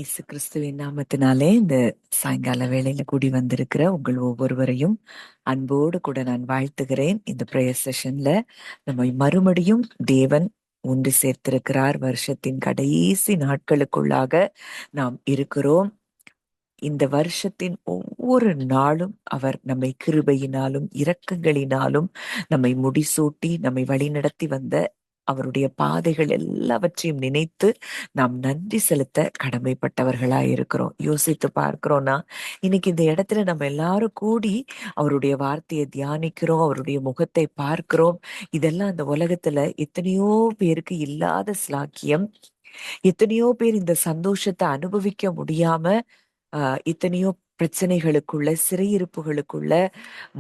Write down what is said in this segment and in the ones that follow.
இயேசு கிறிஸ்துவின் நாமத்தினாலே இந்த சாயங்கால வேளையில கூடி வந்திருக்கிற உங்கள் ஒவ்வொருவரையும் அன்போடு கூட நான் வாழ்த்துகிறேன். இந்த பிரேயர் செஷன்ல நம்மை மறுபடியும் தேவன் ஒன்று சேர்த்திருக்கிறார். வருஷத்தின் கடைசி நாட்களுக்குள்ளாக நாம் இருக்கிறோம். இந்த வருஷத்தின் ஒவ்வொரு நாளும் அவர் நம்மை கிருபையினாலும் இரக்கங்களினாலும் நம்மை முடிசூட்டி நம்மை வழிநடத்தி வந்த அவருடைய பாதைகள் எல்லாவற்றையும் நினைத்து நாம் நன்றி செலுத்த கடமைப்பட்டவர்களா இருக்கிறோம். யோசித்து பார்க்கிறோம்னா, இன்னைக்கு இந்த இடத்துல நம்ம எல்லாரும் கூடி அவருடைய வார்த்தையை தியானிக்கிறோம், அவருடைய முகத்தை பார்க்கிறோம். இதெல்லாம் அந்த உலகத்துல எத்தனையோ பேருக்கு இல்லாத ஸ்லாக்கியம். எத்தனையோ பேர் இந்த சந்தோஷத்தை அனுபவிக்க முடியாம இத்தனையோ பிரச்சனைகளுக்குள்ள, சிறையிருப்புகளுக்குள்ள,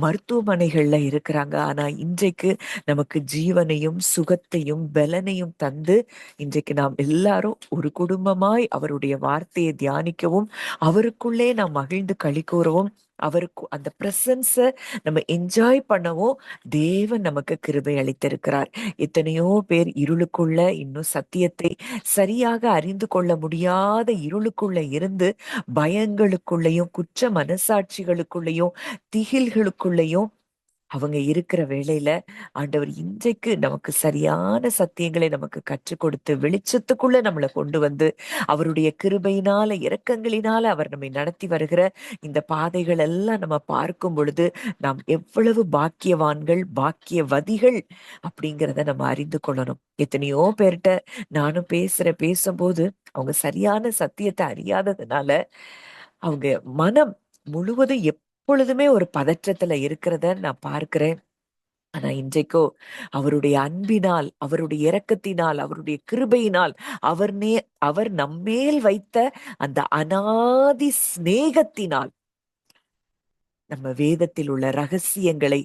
மருத்துவமனைகள்ல இருக்கிறாங்க. ஆனா இன்றைக்கு நமக்கு ஜீவனையும் சுகத்தையும் பலனையும் தந்து இன்றைக்கு நாம் எல்லாரும் ஒரு குடும்பமாய் அவருடைய வார்த்தையை தியானிக்கவும், அவருக்குள்ளே நாம் மகிழ்ந்து களி கூறவும், அவருக்கு அந்த பிரசன்ஸ நம்ம என்ஜாய் பண்ணவும் தேவன் நமக்கு கிருபை அளித்திருக்கிறார். எத்தனையோ பேர் இருளுக்குள்ள இன்னும் சத்தியத்தை சரியாக அறிந்து கொள்ள முடியாத இருளுக்குள்ள இருந்து பயங்களுக்குள்ளேயும் குற்ற மனசாட்சிகளுக்குள்ளேயும் திகில்களுக்குள்ளேயும் அவங்க இருக்கிற வேளையில ஆண்டவர் இன்றைக்கு நமக்கு சரியான சத்தியங்களை நமக்கு கற்றுக் கொடுத்து வெளிச்சத்துக்குள்ள நம்மளை கொண்டு வந்து அவருடைய கிருபையினால இரக்கங்களினால அவர் நம்மை நடத்தி வருகிற இந்த பாதைகள் எல்லாம் நம்ம பார்க்கும் பொழுது நாம் எவ்வளவு பாக்கியவான்கள் பாக்கியவதிகள் அப்படிங்கிறத நம்ம அறிந்து கொள்ளணும். எத்தனையோ பேர்கிட்ட நானும் பேசும்போது அவங்க சரியான சத்தியத்தை அறியாததுனால அவங்க மனம் முழுவதும் எப்பொழுதுமே ஒரு பதற்றத்துல இருக்கிறத நான் பார்க்கிறேன். ஆனா இன்றைக்கோ அவருடைய அன்பினால், அவருடைய இரக்கத்தினால், அவருடைய கிருபையினால், அவர் நம்மேல் வைத்த அந்த அநாதி சிநேகத்தினால் நம்ம வேதத்தில் உள்ள ரகசியங்களை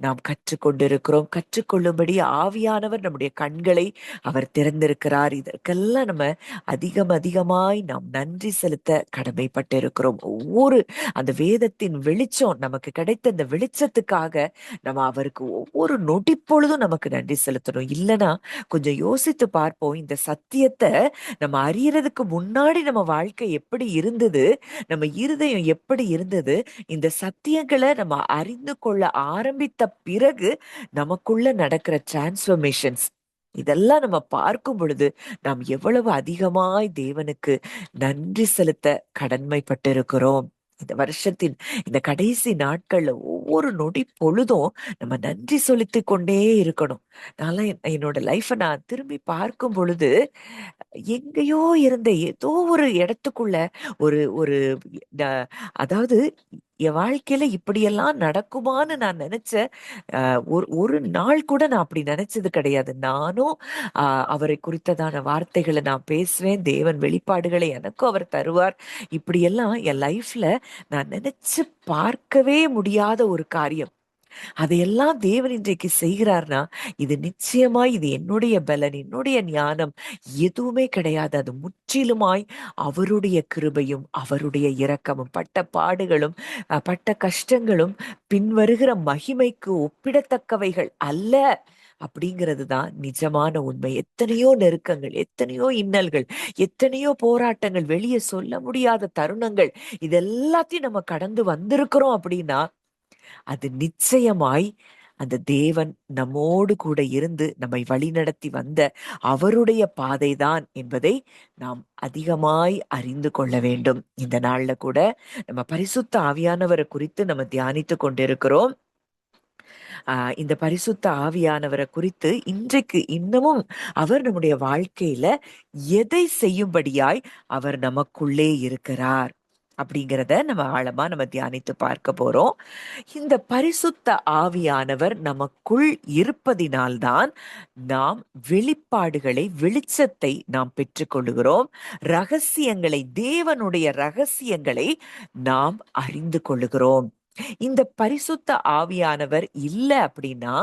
நாம் கற்றுக்கொண்டிருக்கிறோம். கற்றுக்கொள்ளும்படி ஆவியானவர் நம்முடைய கண்களை அவர் திறந்திருக்கிறார். இதற்கெல்லாம் நம்ம அதிகமாய் நாம் நன்றி செலுத்த கடமைப்பட்டு இருக்கிறோம். ஒவ்வொரு அந்த வேதத்தின் வெளிச்சம் நமக்கு கிடைத்த இந்த வெளிச்சத்துக்காக நம்ம அவருக்கு ஒவ்வொரு நொடி பொழுதும் நமக்கு நன்றி செலுத்தணும். இல்லைன்னா கொஞ்சம் யோசித்து பார்ப்போம். இந்த சத்தியத்தை நம்ம அறியறதுக்கு முன்னாடி நம்ம வாழ்க்கை எப்படி இருந்தது, நம்ம இருதயம் எப்படி இருந்தது, இந்த சத்தியங்களை நம்ம அறிந்து கொள்ள ஆரம்பித்த பிறகு நமக்குள்ள நடக்கிற டிரான்ஸ்ஃபர்மேஷன்ஸ் இதெல்லாம் நம்ம பார்க்கும் பொழுது நாம் எவ்வளவு அதிகமாய் தேவனுக்கு நன்றி செலுத்த கடமைப்பட்டிருக்கிறோம். இந்த வருஷத்தின் இந்த கடைசி நாட்கள்ல ஒவ்வொரு நொடி பொழுதும் நம்ம நன்றி செலுத்தி கொண்டே இருக்கணும். நான் என்னோட லைஃபை நான் திரும்பி பார்க்கும் பொழுது எங்கேயோ இருந்த ஏதோ ஒரு இடத்துக்குள்ள ஒரு ஒரு அதாவது என் வாழ்க்கையில இப்படியெல்லாம் நடக்குமான்னு நான் நினைச்ச ஒரு ஒரு நாள் கூட நான் அப்படி நினைச்சது கிடையாது. நானும் அவரை குறித்ததான வார்த்தைகளை நான் பேசுவேன். தேவன் வெளிப்பாடுகளை எனக்கும் அவர் தருவார். இப்படியெல்லாம் என் லைஃப்ல நான் நினைச்சு பார்க்கவே முடியாத ஒரு காரியம். அதையெல்லாம் தேவன் இன்றைக்கு செய்கிறார்னா இது நிச்சயமாய் இது என்னுடைய பலன், என்னுடைய ஞானம் எதுவுமே கிடையாது. அது முற்றிலுமாய் அவருடைய கிருபையும் அவருடைய இரக்கமும், பட்ட பாடுகளும் பட்ட கஷ்டங்களும் பின்வருகிற மகிமைக்கு ஒப்பிடத்தக்கவைகள் அல்ல அப்படிங்கிறது தான் நிஜமான உண்மை. எத்தனையோ நெருக்கங்கள், எத்தனையோ இன்னல்கள், எத்தனையோ போராட்டங்கள், வெளியே சொல்ல முடியாத தருணங்கள், இதெல்லாத்தையும் நம்ம கடந்து வந்திருக்கிறோம் அப்படின்னா அது நிச்சயமாய் அந்த தேவன் நம்மோடு கூட இருந்து நம்மை வழிநடத்தி வந்த அவருடைய பாதைதான் என்பதை நாம் அதிகமாய் அறிந்து கொள்ள வேண்டும். இந்த நாள்ல கூட நம்ம பரிசுத்த ஆவியானவரை குறித்து நம்ம தியானித்து கொண்டிருக்கிறோம். இந்த பரிசுத்த ஆவியானவரை குறித்து இன்றைக்கு இன்னமும் அவர் நம்முடைய வாழ்க்கையில எதை செய்யும்படியாய் அவர் நமக்குள்ளே இருக்கிறார் அப்படிங்கிறத நம்ம ஆழமா நம்ம தியானித்து பார்க்க போறோம். இந்த பரிசுத்த ஆவியானவர் நமக்குள் இருப்பதினால்தான் நாம் வெளிப்பாடுகளை, வெளிச்சத்தை நாம் பெற்றுக்கொள்ளுகிறோம். ரகசியங்களை, தேவனுடைய ரகசியங்களை நாம் அறிந்து கொள்ளுகிறோம். இந்த பரிசுத்த ஆவியானவர் இல்லை அப்படின்னா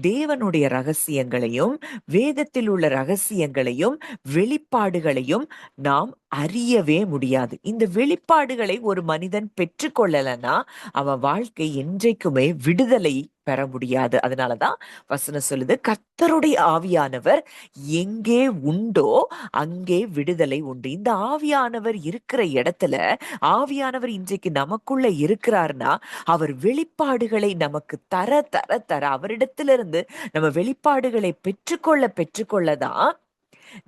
தேவனுடைய ரகசியங்களையும் வேதத்தில் உள்ள ரகசியங்களையும் வெளிப்பாடுகளையும் நாம் அறியவே முடியாது. இந்த வெளிப்பாடுகளை ஒரு மனிதன் பெற்றுக்கொள்ளலைன்னா அவன் வாழ்க்கை என்றைக்குமே விடுதலை பெற முடியாது. அதனாலதான் வசனம் சொல்லுது, கர்த்தருடைய ஆவியானவர் எங்கே உண்டோ அங்கே விடுதலை உண்டு. இந்த ஆவியானவர் இருக்கிற இடத்துல, ஆவியானவர் இன்றைக்கு நமக்குள்ள இருக்கிறார்னா அவர் வெளிப்பாடுகளை நமக்கு தர தர தர, அவரிடத்திலிருந்து நம்ம வெளிப்பாடுகளை பெற்றுக்கொள்ள பெற்றுக்கொள்ளதான்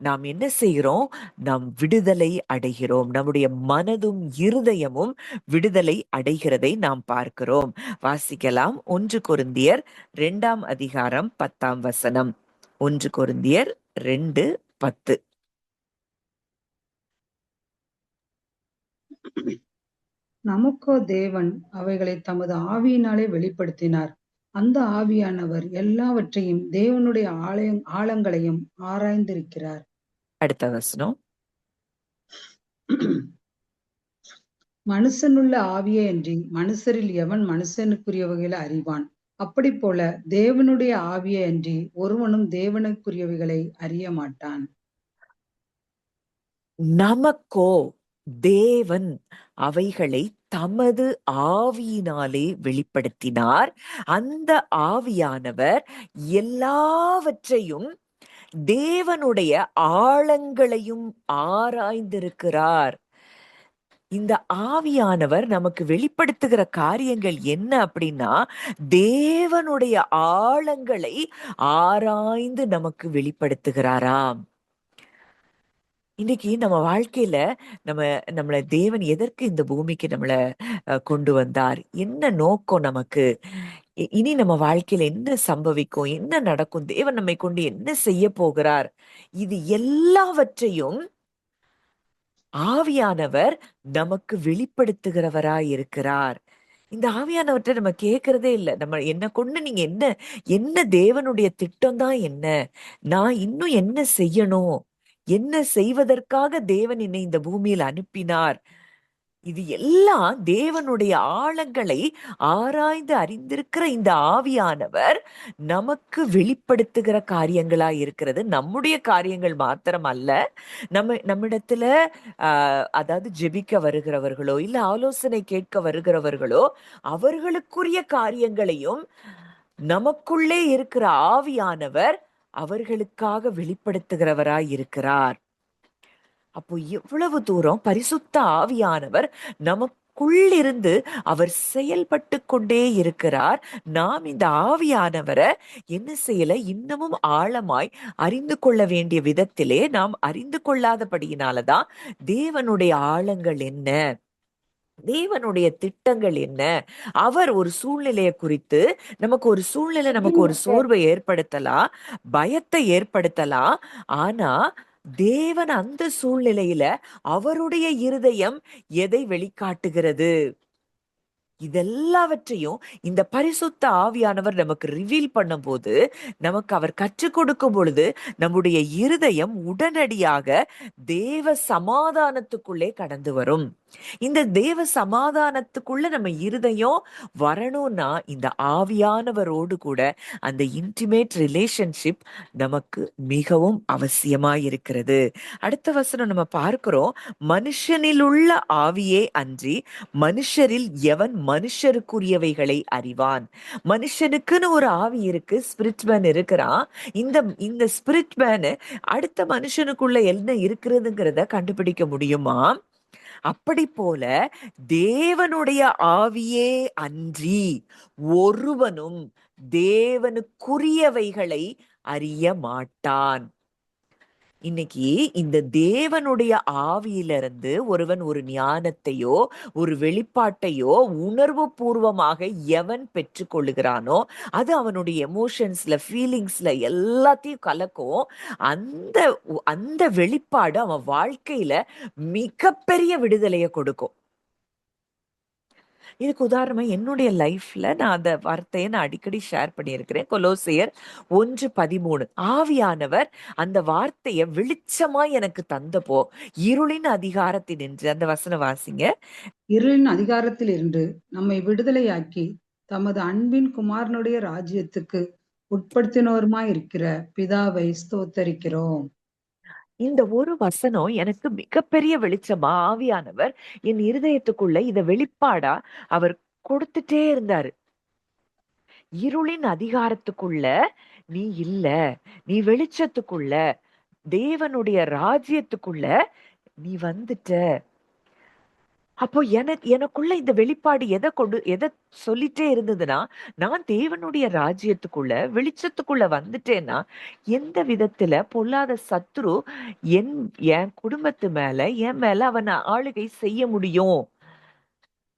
நாம் என்ன செய்கிறோம்? நாம் விடுதலை அடைகிறோம். நம்முடைய மனதும் இருதயமும் விடுதலை அடைகிறதை நாம் பார்க்கிறோம். வாசிக்கலாம். 1 கொரிந்தியர் 2ஆம் அதிகாரம் 10ஆம் வசனம். 1 கொரிந்தியர் 2:10. நமக்கோ தேவன் அவைகளை தமது ஆவியினாலே வெளிப்படுத்தினார். அந்த ஆவியானவர் எல்லாவற்றையும் தேவனுடைய ஆழங்களையும் ஆராய்ந்திருக்கிறார். அடுத்த வசனம். மனுஷனுள்ள ஆவியே அன்றி மனுஷரில் எவன் மனுஷனுக்குரியவைகளை அறிவான்? அப்படி போல தேவனுடைய ஆவியே அன்றி ஒருவனும் தேவனுக்குரியவைகளை அறிய மாட்டான். நமக்கோ தேவன் அவைகளை தமது ஆவியினாலே வெளிப்படுத்தினார். அந்த ஆவியானவர் எல்லாவற்றையும் தேவனுடைய ஆழங்களையும் ஆராய்ந்திருக்கிறார். இந்த ஆவியானவர் நமக்கு வெளிப்படுத்துகிற காரியங்கள் என்ன அப்படின்னா, தேவனுடைய ஆழங்களை ஆராய்ந்து நமக்கு வெளிப்படுத்துகிறாராம். இன்னைக்கு நம்ம வாழ்க்கையில நம்மள தேவன் எதற்கு இந்த பூமிக்கு நம்மள கொண்டு வந்தார்? என்ன நோக்கம் நமக்கு? இனி நம்ம வாழ்க்கையில என்ன சம்பவிக்கும்? என்ன நடக்கும்? தேவன் நம்மை கொண்டு என்ன செய்ய போகிறார்? இது எல்லாவற்றையும் ஆவியானவர் நமக்கு வெளிப்படுத்துகிறவராய் இருக்கிறார். இந்த ஆவியானவற்றை நம்ம கேட்கறதே இல்லை. நம்ம என்ன கொண்டு நீங்க என்ன என்ன தேவனுடைய திட்டம் தான் என்ன? நான் இன்னும் என்ன செய்யணும்? என்ன செய்வதற்காக தேவன் என்னை இந்த பூமியில் அனுப்பினார்? இது எல்லாம் தேவனுடைய ஆழங்களை ஆராய்ந்து அறிந்திருக்கிற இந்த ஆவியானவர் நமக்கு வெளிப்படுத்துகிற காரியங்களா இருக்கிறது. நம்முடைய காரியங்கள் மாத்திரம் அல்ல. நம்மிடத்துல அதாவது ஜெபிக்க வருகிறவர்களோ இல்ல ஆலோசனை கேட்க வருகிறவர்களோ அவர்களுக்குரிய காரியங்களையும் நமக்குள்ளே இருக்கிற ஆவியானவர் அவர்களுக்காக வெளிப்படுத்துகிறவராய் இருக்கிறார். அப்போ எவ்வளவு தூரம் பரிசுத்த ஆவியானவர் நமக்குள்ளிருந்து அவர் செயல்பட்டு கொண்டே இருக்கிறார். நாம் இந்த ஆவியானவரை என்ன செய்யல? இன்னமும் ஆழமாய் அறிந்து கொள்ள வேண்டிய விதத்திலே நாம் அறிந்து கொள்ளாதபடியினாலதான் தேவனுடைய ஆழங்கள் என்ன, தேவனுடைய திட்டங்கள் என்ன, அவர் ஒரு சூழ்நிலையை குறித்து நமக்கு ஒரு சூழ்நிலை நமக்கு ஒரு சோர்வை ஏற்படுத்தலாம், பயத்தை ஏற்படுத்தலாம். ஆனா தேவன் அந்த சூழ்நிலையில அவருடைய இருதயம் எதை வெளிக்காட்டுகிறது? இதெல்லாவற்றையும் இந்த பரிசுத்த ஆவியானவர் நமக்கு ரிவீல் பண்ணும் போது, நமக்கு அவர் கற்றுக் கொடுக்கும் பொழுது நம்முடைய இருதயம் உடனடியாக தேவ சமாதானத்துக்குள்ளே கடந்து வரும். இந்த தேவ சமாதானத்துக்குள்ள நம்ம இருதயம் வரணும்னா இந்த ஆவியானவரோடு கூட அந்த இன்டிமேட் ரிலேஷன்ஷிப் நமக்கு மிகவும் அவசியமாயிருக்கிறது. அடுத்த வசனம் நம்ம பார்க்கிறோம், மனுஷனில் உள்ள ஆவியே அன்றி மனுஷரில் எவன் மனுஷருக்குரியவைகளை அறிவான்? மனுஷனுக்குன்னு ஒரு ஆவி இருக்கு, ஸ்பிரிட் மேன் இருக்கிறான். இந்த ஸ்பிரிட் மேன் அடுத்த மனுஷனுக்குள்ள என்ன இருக்கிறதுங்கிறத கண்டுபிடிக்க முடியுமா? அப்படி போல தேவனுடைய ஆவியே அன்றி ஒருவனும் தேவனுக்குரியவைகளை அறிய மாட்டான். இன்னைக்கு இந்த தேவனுடைய ஆவியிலிருந்து ஒருவன் ஒரு ஞானத்தையோ ஒரு வெளிப்பாட்டையோ உணர்வு பூர்வமாக எவன் பெற்றுக்கொள்ளுகிறானோ அது அவனுடைய எமோஷன்ஸ்ல ஃபீலிங்ஸ்ல எல்லாத்தையும் கலக்கும். அந்த அந்த வெளிப்பாடு அவன் வாழ்க்கையில மிகப்பெரிய விடுதலையை கொடுக்கும். இதுக்கு உதாரணமா என்னுடைய லைஃப்ல நான் அந்த வார்த்தையை நான் அடிக்கடி ஷேர் பண்ணியிருக்கிறேன். கொலோசியர் 1:13. ஆவியானவர் அந்த வார்த்தையை வெளிச்சமா எனக்கு தந்தப்போ இருளின் அதிகாரத்தில் நின்று, அந்த வசனம் வாசிங்க. இருளின் அதிகாரத்தில் இருந்து நம்மை விடுதலையாக்கி தமது அன்பின் குமாரனுடைய ராஜ்யத்துக்கு உட்படுத்தினோருமாய் இருக்கிற பிதாவை ஸ்தோத்தரிக்கிறோம். இந்த ஒரு வசனம் எனக்கு மிகப்பெரிய வெளிச்சமா ஆவியானவர் என் இருதயத்துக்குள்ள இத வெளிப்பாடா அவர் கொடுத்துட்டே இருந்தாரு. இருளின் அதிகாரத்துக்குள்ள நீ இல்ல, நீ வெளிச்சத்துக்குள்ள, தேவனுடைய ராஜ்யத்துக்குள்ள நீ வந்துட்ட. அப்போ எனக்குள்ள இந்த வெளிப்பாடு எதை சொல்லிட்டே இருந்ததுன்னா, நான் தேவனுடைய ராஜ்யத்துக்குள்ள வெளிச்சத்துக்குள்ள வந்துட்டேன்னா, எந்த விதத்துல பொல்லாத சத்துரு என் என் குடும்பத்து மேல என் மேல அவன் ஆளுகை செய்ய முடியும்?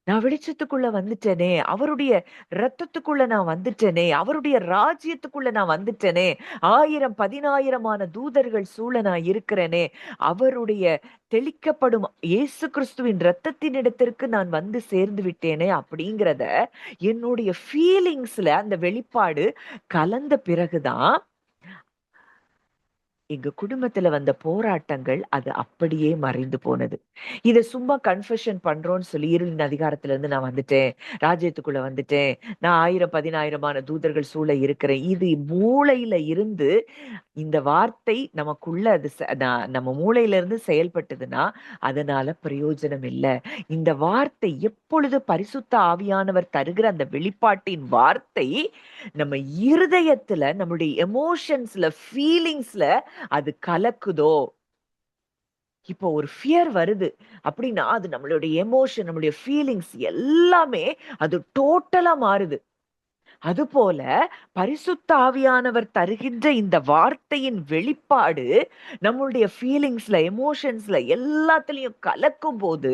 நான் வெளிச்சத்துக்குள்ள வந்துட்டேனே, அவருடைய ரத்தத்துக்குள்ள நான் வந்துட்டேனே, அவருடைய ராஜ்யத்துக்குள்ள நான் வந்துட்டேனே, 1000 10,000மான தூதர்கள் சூழ நான் இருக்கிறேனே, அவருடைய தெளிக்கப்படும் இயேசு கிறிஸ்துவின் ரத்தத்தின் இடத்திற்கு நான் வந்து சேர்ந்து விட்டேனே அப்படிங்கிறத என்னுடைய ஃபீலிங்ஸ்ல அந்த வெளிப்பாடு கலந்த பிறகுதான் எங்க குடும்பத்துல வந்த போராட்டங்கள் அது அப்படியே மறைந்து போனது. இத சும்மா கன்ஃபெஷன் பண்றோம்னு சொல்லி இருளின் அதிகாரத்துல இருந்து நான் வந்துட்டேன், ராஜ்யத்துக்குள்ள வந்துட்டேன், நான் 1000 10,000மான தூதர்கள் சூழ இருக்கிறேன். இது மூளையில இருந்து இந்த வார்த்தை நமக்குள்ள அது நம்ம மூளையில இருந்து செயல்பட்டதுன்னா அதனால பிரயோஜனம் இல்ல. இந்த வார்த்தை எப்பொழுது பரிசுத்த ஆவியானவர் தருகிற அந்த வெளிப்பாட்டின் வார்த்தை நம்ம இருதயத்துல, நம்மளுடைய எமோஷன்ஸ்ல, ஃபீலிங்ஸ்ல அது கலக்குதோ, இப்போ ஒரு ஃபியர் வருது அப்படின்னா அது நம்மளுடைய எமோஷன், நம்மளுடைய ஃபீலிங்ஸ் எல்லாமே அது டோட்டலா மாறுது. அதுபோல பரிசுத்த ஆவியானவர் தருகின்ற இந்த வார்த்தையின் வெளிப்பாடு நம்மளுடைய ஃபீலிங்ஸ்ல, எமோஷன்ஸ்ல எல்லாத்துலயும் கலக்கும் போது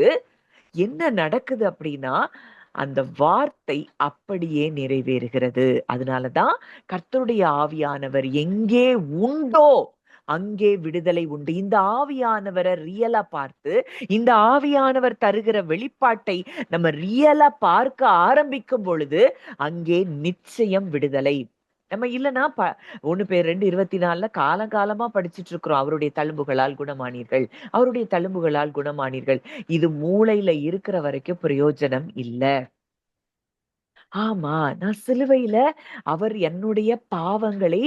என்ன நடக்குது அப்படின்னா, அந்த வார்த்தை அப்படியே நிறைவேறுகிறது. அதனாலதான் கர்த்தருடைய ஆவியானவர் எங்கே உண்டோ அங்கே விடுதலை உண்டு. இந்த ஆவியானவரை ரியலா பார்த்து, இந்த ஆவியானவர் தருகிற வெளிப்பாட்டை நம்ம ரியலா பார்க்க ஆரம்பிக்கும் பொழுது அங்கே நிச்சயம் விடுதலை. நம்ம இல்லைன்னா 1 பேர் 2 24 காலகாலமா படிச்சுட்டு இருக்கிறோம். அவருடைய தழும்புகளால் குணமானீர்கள், அவருடைய தழும்புகளால் குணமானீர்கள். இது மூளையில இருக்கிற வரைக்கும் பிரயோஜனம் இல்ல. ஆமா, நான் சிலுவையில அவர் என்னுடைய பாவங்களை,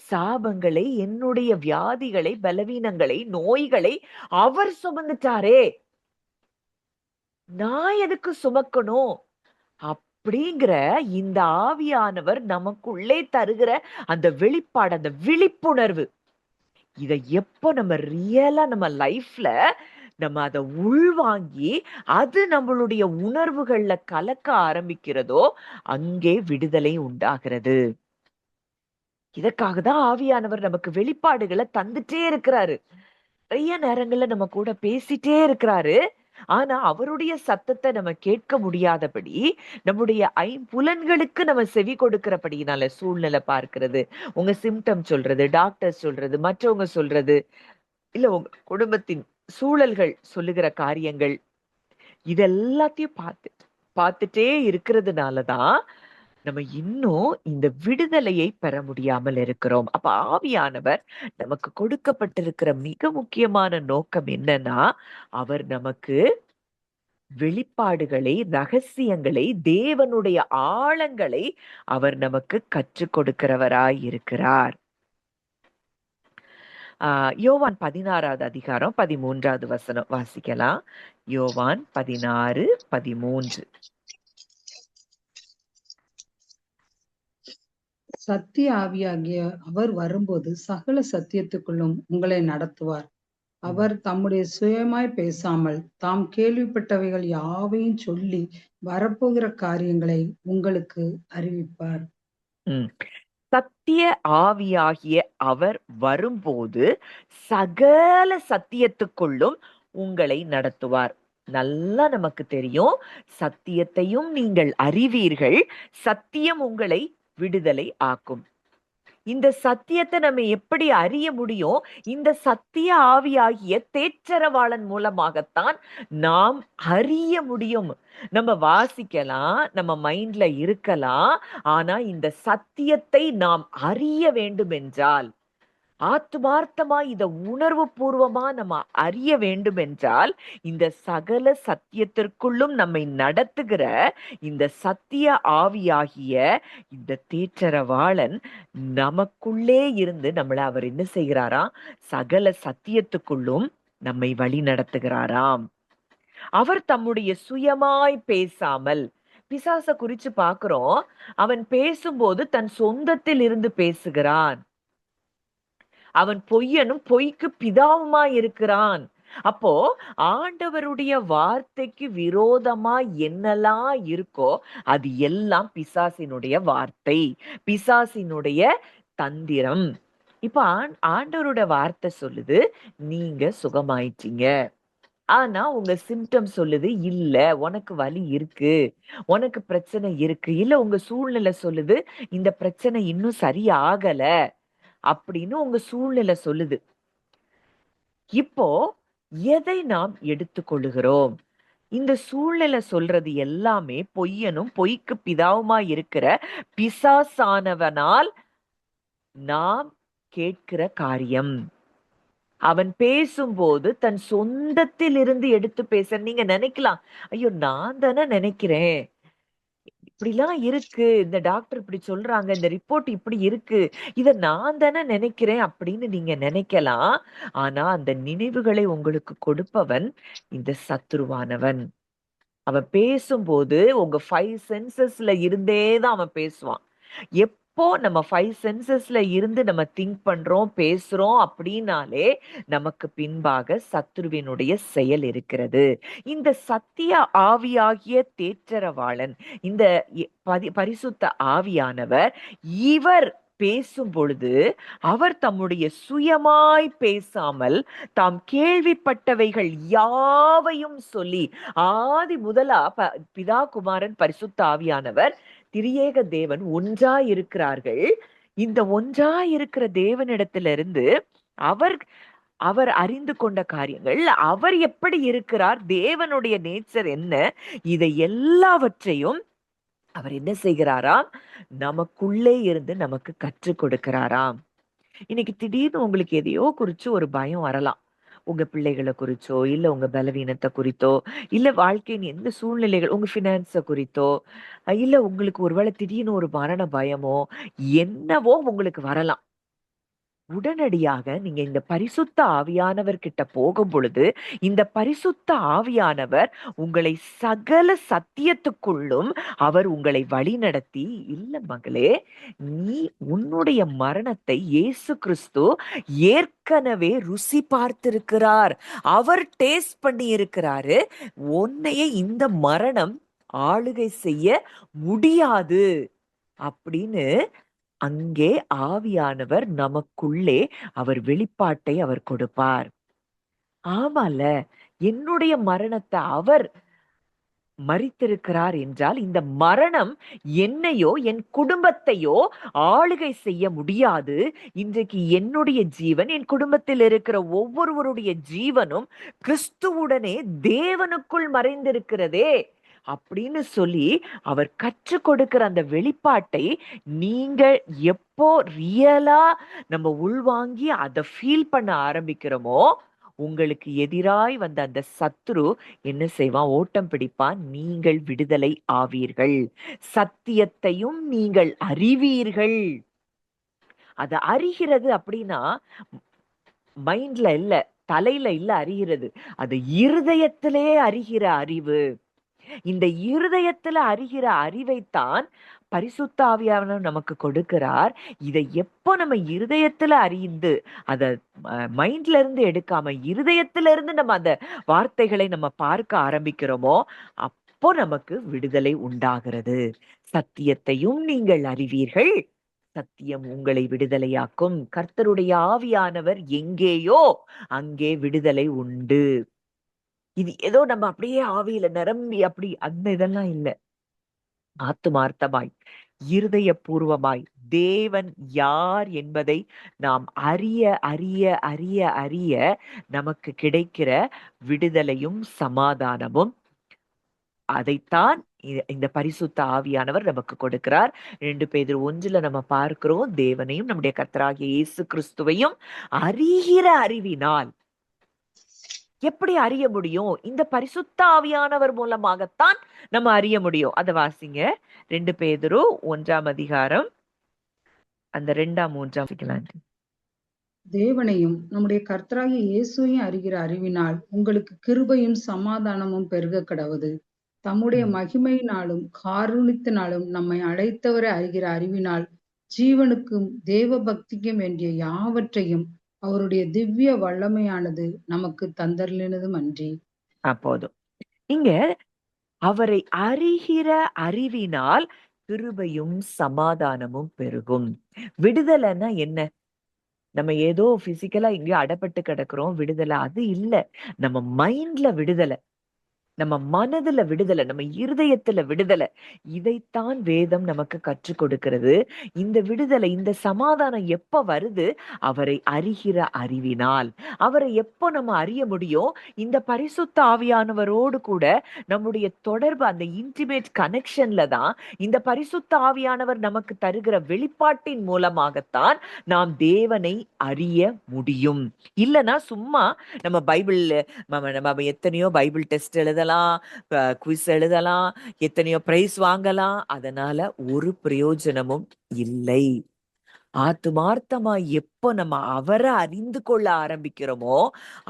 சாபங்களை, என்னுடைய வியாதிகளை, பலவீனங்களை, நோய்களை அவர் சுமந்துட்டாரே, நான் எதுக்கு சுமக்கணும்? அப்படிங்கிற இந்த ஆவியானவர் நமக்குள்ளே தருகிற அந்த வெளிப்பாடு, அந்த விழிப்புணர்வு, இத எப்போ நம்ம ரியலா நம்ம லைஃப்ல நம்ம அத உள்வாங்கி அது நம்மளுடைய உணர்வுகள்ல கலக்க ஆரம்பிக்கிறதோ அங்கே விடுதலை உண்டாகிறது. இதற்காக தான் ஆவியானவர் நமக்கு வெளிப்பாடுகளை தந்துட்டே இருக்கிறாரு. நிறைய நேரங்கள்ல நம்ம கூட பேசிட்டே இருக்கிறாரு. ஆனா அவருடைய சத்தத்தை நம்ம கேட்க முடியாதபடி நம்முடைய ஐம்புலன்களுக்கு நம்ம செவி கொடுக்கிறபடினால சூழ்நிலை பார்க்கிறது, உங்க சிம்டம் சொல்றது, டாக்டர் சொல்றது, மற்றவங்க சொல்றது, இல்ல உங்க குடும்பத்தின் சூழல்கள் சொல்லுகிற காரியங்கள், இதெல்லாத்தையும் பார்த்துட்டே இருக்கிறதுனாலதான் நம்ம இன்னும் இந்த விடுதலையை பெற முடியாமல் இருக்கிறோம். அப்ப ஆவியானவர் நமக்கு கொடுக்கப்பட்டிருக்கிற மிக முக்கியமான நோக்கம் என்னன்னா, அவர் நமக்கு வெளிப்பாடுகளை, ரகசியங்களை, தேவனுடைய ஆழங்களை அவர் நமக்கு கற்றுக் கொடுக்கிறவராய் இருக்கிறார். யோவான் 16வது அதிகாரம் 13வது வசனம் வாசிக்கலாம். யோவான் 16:13. சத்திய ஆவியாகிய அவர் வரும்போது சகல சத்தியத்துக்குள்ளும் உங்களை நடத்துவார். அவர் தம்முடைய சுயமாய் பேசாமல் தாம் கேள்விப்பட்டவைகள் யாவையும் சொல்லி வரப்போகிற காரியங்களை உங்களுக்கு அறிவிப்பார். சத்திய ஆவியாகிய அவர் வரும்போது சகல சத்தியத்துக்குள்ளும் உங்களை நடத்துவார். நல்லா நமக்கு தெரியும், சத்தியத்தையும் நீங்கள் அறிவீர்கள், சத்தியம் உங்களை விடுதலை ஆக்கும். இந்த சத்தியத்தை நம்ம எப்படி அறிய முடியும்? இந்த சத்திய ஆவியாகிய தேற்றரவாளன் மூலமாகத்தான் நாம் அறிய முடியும். நம்ம வாசிக்கலாம், நம்ம மைண்ட்ல இருக்கலாம், ஆனா இந்த சத்தியத்தை நாம் அறிய வேண்டும் என்றால் ஆத்துமார்த்தமா இத உணர்வு பூர்வமா நம்ம அறிய வேண்டும் என்றால், இந்த சகல சத்தியத்திற்குள்ளும் நம்மை நடத்துகிற இந்த சத்திய ஆவியாகிய இந்த தேற்றரவாளன் நமக்குள்ளே இருந்து நம்மள அவர் என்ன செய்கிறாராம்? சகல சத்தியத்துக்குள்ளும் நம்மை வழி நடத்துகிறாராம். அவர் தம்முடைய சுயமாய் பேசாமல், பிசாச குறிச்சு பார்க்கிறோம். அவன் பேசும்போது தன் சொந்தத்தில் இருந்து பேசுகிறான். அவன் பொய்யனும் பொய்க்கு பிதாவுமாய் இருக்கிறான். அப்போ ஆண்டவருடைய வார்த்தைக்கு விரோதமா என்னெல்லாம் இருக்கோ அது எல்லாம் பிசாசினுடைய வார்த்தை, பிசாசினுடைய தந்திரம். இப்ப ஆண்டவரோட வார்த்தை சொல்லுது, நீங்க சுகமாயிட்டீங்க. ஆனா உங்க சிம்டம் சொல்லுது, இல்ல உனக்கு வலி இருக்கு, உனக்கு பிரச்சனை இருக்கு, இல்ல உங்க சூழ்நிலை சொல்லுது இந்த பிரச்சனை இன்னும் சரியாகல அப்படின்னு உங்க சூழ்நிலை சொல்லுது. இப்போ எதை நாம் எடுத்துக்கொள்ளுகிறோம்? இந்த சூழ்நிலை சொல்றது எல்லாமே பொய்யனும் பொய்க்கு பிதாவுமா இருக்கிற பிசாசானவனால் நாம் கேட்கிற காரியம். அவன் பேசும்போது தன் சொந்தத்தில் இருந்து எடுத்து பேச நீங்க நினைக்கலாம், ஐயோ நான் தானே நினைக்கிறேன், இப்படிலாம் இருக்கு, இந்த டாக்டர் இப்படி சொல்றாங்க, இந்த ரிப்போர்ட் இப்படி இருக்கு, இத நான் தானே நினைக்கிறேன் அப்படின்னு நீங்க நினைக்கலாம். ஆனா அந்த நினைவுகளை உங்களுக்கு கொடுப்பவன் இந்த சத்துருவானவன். அவன் பேசும்போது உங்க 5 சென்சஸ்ல இருந்தே தான் அவன் பேசுவான். எப்போ நம்ம 5 சென்சஸ்ல இருந்து நம்ம திங்க் பண்றோம், பேசுறோம் அப்படின்னாலே நமக்கு பின்பாக சத்துருவினுடைய செயல் இருக்கிறது. இந்த சத்திய ஆவியாகிய தேற்றரவாளன், இந்த பரிசுத்த ஆவியானவர், இவர் பேசும் பொழுது அவர் தம்முடைய சுயமாய் பேசாமல் தாம் கேள்விப்பட்டவைகள் யாவையும் சொல்லி, ஆதி முதலா பிதா குமாரன் பரிசுத்த ஆவியானவர் திரியேக தேவன் ஒன்றாய் இருக்கிறார்கள். இந்த ஒன்றாய் இருக்கிற தேவனிடத்திலிருந்து அவர் அவர் அறிந்து கொண்ட காரியங்கள், அவர் எப்படி இருக்கிறார், தேவனுடைய நேச்சர் என்ன, இதை எல்லாவற்றையும் அவர் என்ன செய்கிறாராம்? நமக்குள்ளே இருந்து நமக்கு கற்றுக் கொடுக்கிறாராம். இன்னைக்கு திடீர்னு உங்களுக்கு எதையோ குறிச்சு ஒரு பயம் வரலாம். உங்க பிள்ளைகள குறிச்சோ, இல்ல உங்க பலவீனத்த குறித்தோ, இல்ல வாழ்க்கையின் எந்த சூழ்நிலைகள், உங்க ஃபினான்ஸ குறித்தோ, இல்ல உங்களுக்கு ஒருவேளை திடீர்னு ஒரு மரண பயமோ, என்னவோ உங்களுக்கு வரலாம். உடனடியாக நீங்க இந்த பரிசுத்த ஆவியானவர் கிட்ட போகும் பொழுது, இந்த பரிசுத்த ஆவியானவர் உங்களை சகல சத்தியத்துக்குள்ளும் அவர் உங்களை வழிநடத்தி, இல்ல மகளே, நீ உன்னுடைய மரணத்தை இயேசு கிறிஸ்து ஏற்கனவே ருசி பார்த்திருக்கிறார். அவர் டேஸ்ட் பண்ணி இருக்கிறாரு. உன்னைய இந்த மரணம் ஆளுகை செய்ய முடியாது அப்படின்னு அங்கே ஆவியானவர் நமக்குள்ளே அவர் வெளிப்பாட்டை அவர் கொடுப்பார். ஆமால, என்னுடைய மரணத்தை அவர் மரித்திருக்கிறார் என்றால் இந்த மரணம் என்னையோ என் குடும்பத்தையோ ஆளுகை செய்ய முடியாது. இன்றைக்கு என்னுடைய ஜீவன், என் குடும்பத்தில் இருக்கிற ஒவ்வொருவருடைய ஜீவனும் கிறிஸ்துவுடனே தேவனுக்குள் மறைந்திருக்கிறதே அப்படின்னு சொல்லி அவர் கற்றுக் கொடுக்கிற அந்த வெளிப்பாட்டை நீங்க எப்போ ரியலா நம்ம உள்வாங்கி அதை ஃபீல் பண்ண ஆரம்பிக்கிறோமோ, உங்களுக்கு எதிராய் வந்த அந்த சத்துரு என்ன செய்வான்? ஓட்டம் பிடிப்பான். நீங்கள் விடுதலை ஆவீர்கள். சத்தியத்தையும் நீங்கள் அறிவீர்கள். அத அறிகிறது அப்படின்னா மைண்ட்ல இல்ல, தலையில இல்ல அறிகிறது. அது இருதயத்திலே அறிகிற அறிவு. இந்த இருதயத்துல அறிகிற அறிவைத்தான் பரிசுத்த ஆவியானவர் நமக்கு கொடுக்கிறார். இதை எப்போ நம்ம இருதயத்துல அறிந்து அத மைண்ட்ல இருந்து எடுக்காம இருதயத்துல இருந்து நம்ம அந்த வார்த்தைகளை நம்ம பார்க்க ஆரம்பிக்கிறோமோ, அப்போ நமக்கு விடுதலை உண்டாகிறது. சத்தியத்தையும் நீங்கள் அறிவீர்கள், சத்தியம் உங்களை விடுதலையாக்கும். கர்த்தருடைய ஆவியானவர் எங்கேயோ அங்கே விடுதலை உண்டு. இது ஏதோ நம்ம அப்படியே ஆவியில நிரம்பி அப்படி அந்த இதெல்லாம் இல்ல. ஆத்துமார்த்தமாய், இருதயபூர்வமாய் தேவன் யார் என்பதை நாம் அறிய அறிய அறிய அறிய நமக்கு கிடைக்கிற விடுதலையும் சமாதானமும், அதைத்தான் இந்த பரிசுத்த ஆவியானவர் நமக்கு கொடுக்கிறார். 2 பேதுரு 1 நம்ம பார்க்கிறோம், தேவனையும் நம்முடைய கர்த்தராகிய இயேசு கிறிஸ்துவையும் அறிகிற அறிவினால். எப்படி அறிய முடியும்? இந்த பரிசுத்த ஆவியானவர் மூலமாகத்தான் நம்ம அறிய முடியும். அதை வாசிங்க. 2 பேதுரு 1 அதிகாரம் அந்த 2 3 தேவனையும் நம்முடைய கர்த்தராகிய இயேசுவையும் அறிகிற அறிவினால் உங்களுக்கு கிருபையும் சமாதானமும் பெருக கடவது. தம்முடைய மகிமையினாலும் காருண்யத்தினாலும் நம்மை அழைத்தவரை அறிகிற அறிவினால் ஜீவனுக்கும் தேவ பக்திக்கும் வேண்டிய யாவற்றையும் அவருடைய திவ்ய வல்லமையானது நமக்கு தந்தருளினதும் அன்றி. போதும். இங்க அவரை அறிகிற அறிவினால் கிருபையும் சமாதானமும் பெருகும். விடுதலைன்னா என்ன? நம்ம ஏதோ பிசிக்கலா எங்கேயோ அடப்பட்டு கிடக்குறோம், விடுதலை அது இல்ல. நம்ம மைண்ட்ல விடுதலை, நம்ம மனதுல விடுதலை, நம்ம இருதயத்துல விடுதலை. இதைத்தான் வேதம் நமக்கு கற்றுக் கொடுக்கிறது. இந்த விடுதலை, இந்த சமாதானம் எப்ப வருது? அவரை அறிகிற அறிவினால். அவரை எப்போ நம்ம அறிய முடியும்? இந்த பரிசுத்த ஆவியானவரோடு கூட நம்முடைய தொடர்பு, அந்த இன்டிமேட் கனெக்ஷன்ல தான் இந்த பரிசுத்த ஆவியானவர் நமக்கு தருகிற வெளிப்பாட்டின் மூலமாகத்தான் நாம் தேவனை அறிய முடியும். இல்லைன்னா சும்மா நம்ம பைபிள், நம்ம எத்தனையோ பைபிள் டெஸ்ட் எழுதலாம், குவிஸ் எழுதலாம், எத்தனையோ பிரைஸ் வாங்கலாம், அதனால ஒரு பிரயோஜனமும் இல்லை. ஆத்துமார்த்தமா எப்போ நம்ம அவரை அறிந்து கொள்ள ஆரம்பிக்கிறோமோ